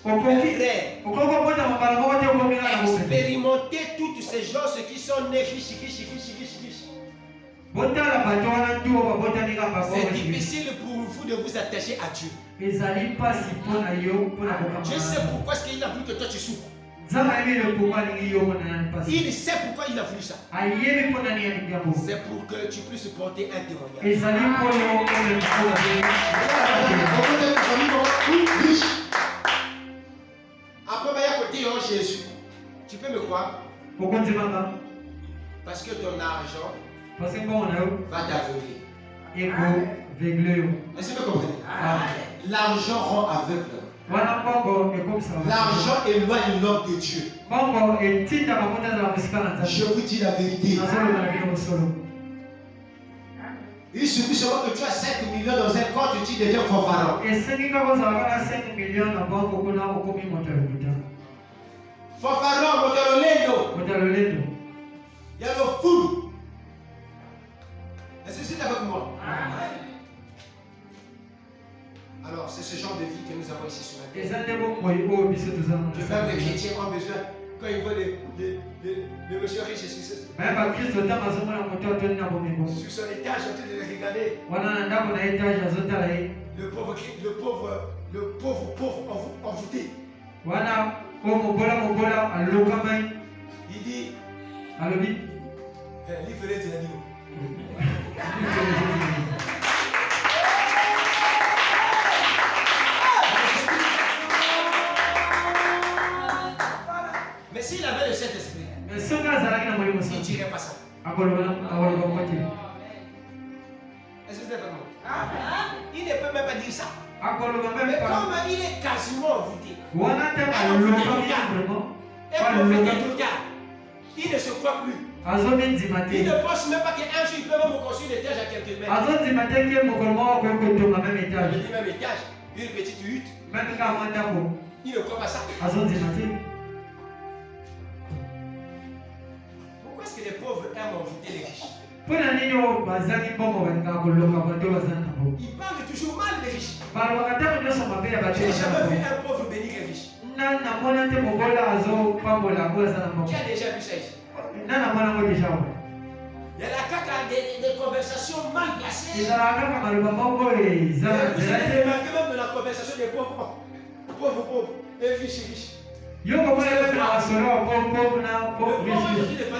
Frère, okokobota mabala moko te okomina na bope expérimentez toutes ces gens qui sont nés riches. botala bato wana ntuo babotani kaka C'est difficile pour vous de vous attacher à Dieu. ezali mpasi mpona yo mpona Je sais kokamana pourquoi est-ce qu'il a voulu que toi tu souffres. nzambe ayebi lokoma alingi yo mpona nani mpasi Il sait pourquoi il a voulu ça. ayebi mpona nini alingi yango C'est pour que tu puisses porter un témoignage. ezali mpona Après, il y a côté Jésus. Tu peux me croire? okondimanga Parce que ton argent parce que mbongo na yo va t'aveugler. ekovegle yo Est-ce que vous comprenez? L'argent rend aveugle. wana mbongo ekomisaka L'argent éloigne l'homme de Dieu. mbongo etindaka moto azala mosika na Je nzambe vous dis la vérité. nazoloba na bino mosolo Il suffit seulement que tu as 5 millions dans un compte et tu deviens fanfaron. esengi kaka ozala kaka 5 million na banko kuna okomi moto ya lokuta Fanfaron, motorolendo. moto ya lolendo Il y a le fou. Est-ce que c'est avec moi? Alors, c'est ce genre de vie que nous avons ici sur la terre. eza nde bomoi oyo biso toza Que même les chrétiens ont besoin quand ils voient le monsieur riche baye bakristo ntango azomona moto atoni na bomengo sur son étage en train de le regarder. wana na ndako na etage azotala ye Le pauvre envoûté. wana oyo mobola alokamai Il dit, alobi livre les animaux. Mais s'il avait le Saint-Esprit, soki azalaki na molimo il ne santi dirait pas ça. akoloba moko te Est-ce que c'est vraiment? Il ne peut même pas dire ça. akoloba Mais meme pa comme il est quasiment envoûté, wana te alokami vraiment et prophète de regard, il ne se croit plus. azomindima Il te ne pense même pas qu'un jour il peut même construire une étage à quelques mètres. azondima te ke mokolo moko akoki kotonga meme Je etage dis même étage, une petite hutte. meme kaka mwa ndako Il ne croit pas ça. azondima te Pourquoi est-ce que les pauvres aiment envoûter les riches? mpona nini oyo bazangi mbongo balingaka koloka bato bazali nango Ils parlent toujours mal des riches. balobaka ntango nyonso mabe ya bato Je n'ai jamais vu bazango un pauvre bénir un riche. na namona te mobola azopambola yango aza na Qui mbongo a déjà vu ça ici? na namona yango deja oyo Il y a la caca des conversations mal placées. ezalaka kaka maloba moko eza Vous nzela avez te remarqué même dans la conversation des pauvres, et riches. yo komona meme na basolo ya pauvre na Le pauvre pauvre est en riche train de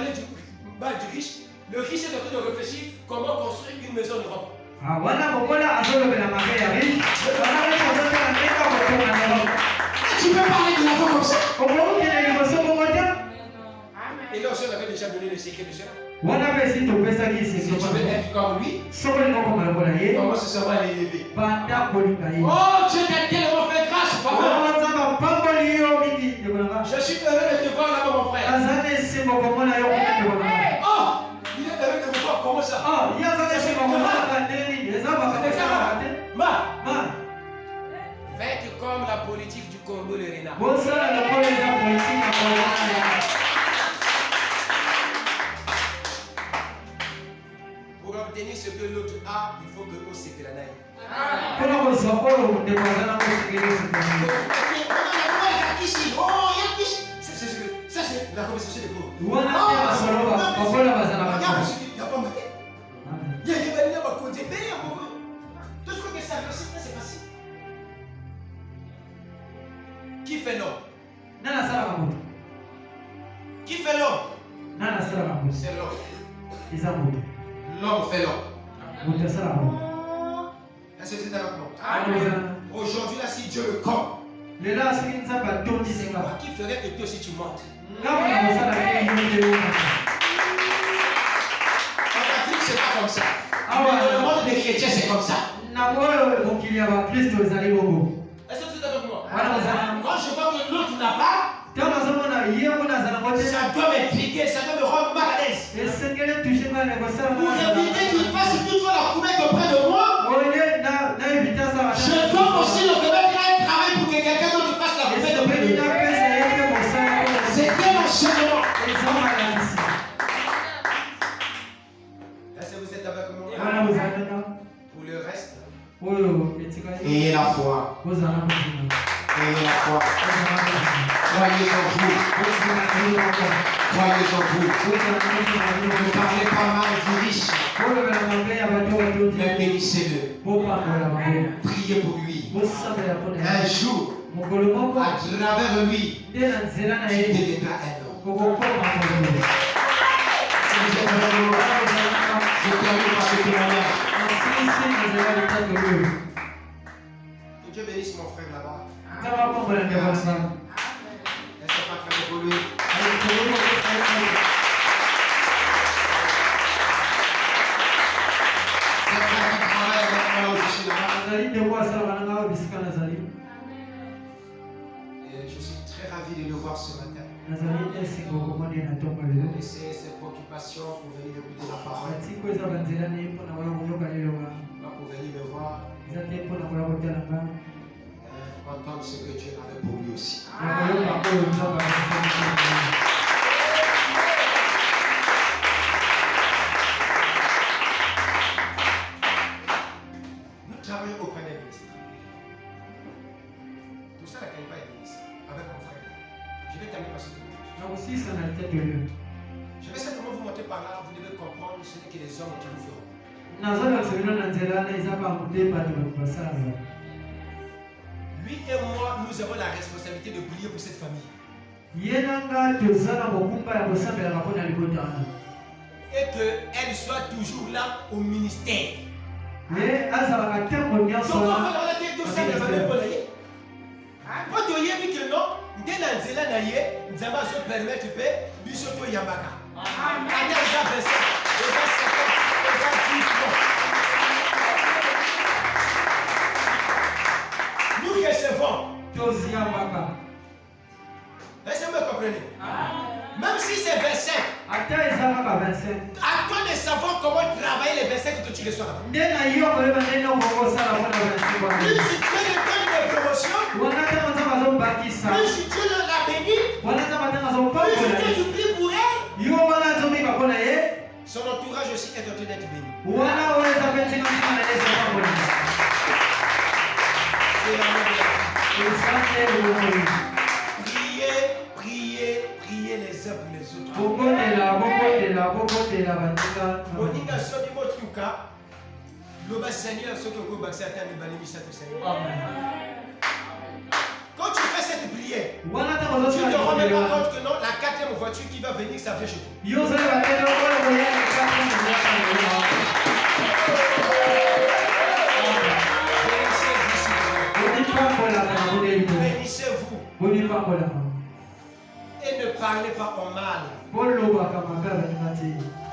parler du riche. Le riche est en train de réfléchir comment construire une maison en Europe. wana mokola azolobela mabe ya riche wana riche azotala ndenge kotonga na bango Tu peux parler de la voix comme ça? okokokende liboso moko te Et là aussi, on avait déjà donné le secret de cela. wana mpe esi topesaki Si tu sekio veux être comme lui, soki olingi okoma lokola ye comment ce sera l'élevé? banda kolinga ye Oh, Dieu t'a tellement fait grâce, papa. nzambe apamboli yo mingi ndeko nanga Je suis heureux de te voir là-bas, mon frère. aza na esengo komona yo kuna ndeko nanga Oh, il est heureux de me voir. Comment ça? ye aza na esengo komonaka ndenge nini eza bakatesaka te Ma, ma faites comme la politique du Congo, le renard. bosala lokola eza politike ya kolona Pour obtenir ce que l'autre a, il faut que vous se planaille. mpona kozwa oyo ndeko aza na kosekeli osekeli Ici, oh, il y a ici. Ça, c'est la conversation des pauvres. wana te basolo bakola bazala Il y a bato reçu, il y a pas maté. Il y a des bannières à côté. Mais il y a beaucoup. Tout ce que c'est facile, c'est facile. Qui fait non? Nana sala moto. Qui fait l'homme? Nana sala moto. C'est l'homme. Isa moto. L'homme fait l'homme. Moto sala moto. Est-ce que c'est avec moi? Amen. Aujourd'hui, là, si Dieu le compte, Le là ce qui nous a pas donné c'est c'est moi quoi? qui ferait que toi aussi tu montes. Là on a besoin d'aller En Afrique, c'est pas comme ça. Ah Mais ouais. dans le monde des chrétiens, c'est comme ça. na moyo mokili ya bakristo ezali bongo Est-ce que vous êtes avec moi? wana kozala Quand je vois que l'autre n'a pas, ntango nazomona ye mona azalango te ça doit m'intriguer, ça doit me rendre mal à l'aise. esengeli touche nga na kosala Pour éviter qu'il fasse toutefois la promesse auprès de moi, oye na évita asala je dois aussi le remettre à un travail pour que quelqu'un d'autre fasse la promesse auprès de esengeli moi. napesa ye mpe mosala C'était l'enseignement. ezomakanisi Est-ce que vous êtes avec moi? wana kozala nana Pour le reste, oyo etikali ayez la foi. kozala mosina Ayez la foi. kozala mosina Croyez en vous. kozala mosina Croyez en vous. kozala mosina Ne parlez pas mal du riche, kolobela mabe ya bato batoti mais bénissez-le. bopambola bango Priez pour lui. bosambela mpona Un jour, mokolo moko à travers lui, nde na nzela na tu ye deviendras un homme. kokokoma mokolo Je termine par ce témoignage. asilisi nazala litando oyo Que Dieu bénisse mon frère là-bas. nzaba kombola ndeko na nga Laissez pas traiter pour lui. C'est un frère qui travaille avec moi là où je suis là-bas. azali ndeko asalaka na nga oyo bisika nazali Et je suis très ravi de le voir ce matin. nazali esengo komoni na ntongo lelo Laissez ses préoccupations pour venir écouter la parole. batiko eza banzela ne mpona koya koyoka liloba Pas pour venir me voir, eza te mpona koya kotala nga entendre ce que Dieu avait pour lui aussi. ya koyoka oyo nzambe Nous travaillons auprès d'un ministre. Tout ça, la pas est ministre. Avec mon frère. Je vais terminer par ce que nakosisa na litando lelo je vais simplement vous montrer par là, vous devez comprendre ce n'est que les hommes qui vous feront. nazolakisa bino na nzela wana eza bango nde bato bakobasalaka Lui et moi, nous avons la responsabilité de prier pour cette famille. ye na nga toza na mokumba ya kosambelaka mpo na libota wana Et qu'elle soit toujours là au ministère. ye azalaka ntango Donc, nyonso on wana va regarder tout ça, le famille pour l'aïe. Quand tu y dit que non, dès la nzela na ye, nous allons se permettre de biso to yambaka. Allez, on va baisser. On va s'attendre. On va dire non. Nous recevons. toziyambaka Est-ce que vous me comprenez? Même si c'est 25, ata eza kaka 25 à toi de savoir comment travailler les 25 que tu reçois là-bas. nde na yo koyeba ndenge okokosala mpona 25 wana Plus si Dieu te donne des promotions, wana ntango nzambe azobakisa plus si Dieu la bénit, wana nzambe ntango plus si azopambola Dieu ye tu pries pour elle, yo wana azomika mpona ye son entourage aussi est en train d'être béni. wana oyo eza mpe ntina ntina na ye ezopambola C'est l'amour de la vie. eza nde bomoi Priez les uns pour les autres. bokotela baninga Moninga soki motuka, loba Seigneur, ceux qui ont commencé à atteindre le balémisa tout Seigneur. Quand tu fais cette prière, wana ntango tu ne te rends même pas ozosala compte que non, la quatrième voiture qui va venir, ça vient chez toi. yo ozoyeba te oyo bonipambolaka boneliko Bénissez-vous bonipambolaka et ne parlez pas en mal. bolobaka mabe ya baninga te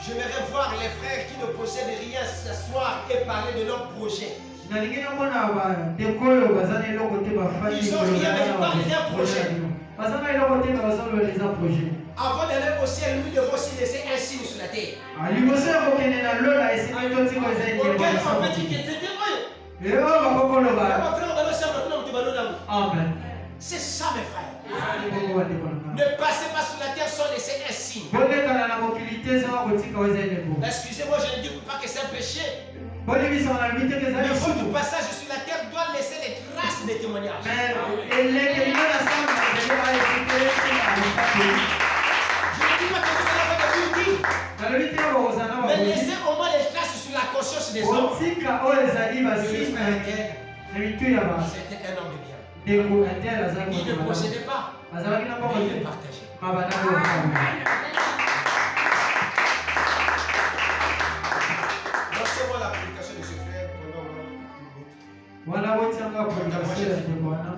J'aimerais voir les frères qui ne possèdent rien s'asseoir et parler de leur projet. nalingi namona bandeko oyo baza na eloko te bafandi Ils ont rien, mais ils parlent d'un projet. baza na eloko te me bazolola eza projet Avant d'aller au ciel, nous devons aussi laisser un signe sur la terre. liboso ya kokende na lola esengi totiko eza Auquel on peut dire ekele que c'était vrai. e oyo bakokoloba amen C'est ça, mes frères. ezali bongo bandeko na nga Ne passez pas sur la terre sans laisser un signe. bolekana na mokili te ezanga kotika oyo eza eleko Excusez-moi, je ne dis pas que c'est un péché. bolibisaka na lobi te ke Mais ezali votre suku passage sur la terre doit laisser des traces de témoignages. mais elekeli nde na samba ezali baesikeleete na lipate Je ne dis pas que vous allez faire des buildings, nalobi te bokozala na mais bakozi laissez au moins des traces sur la conscience des hommes. kotika oyo ezali Le basina frère Gaël, na mitu ya ba c'était un homme de bien. ndeko atel azalaki Il ne moto possédait pas, azalaki na mbongo mais il te le partageait. mabana bokambi Lancez-moi la prédication de ce frère pendant wana botianga prédication ya ndeko wana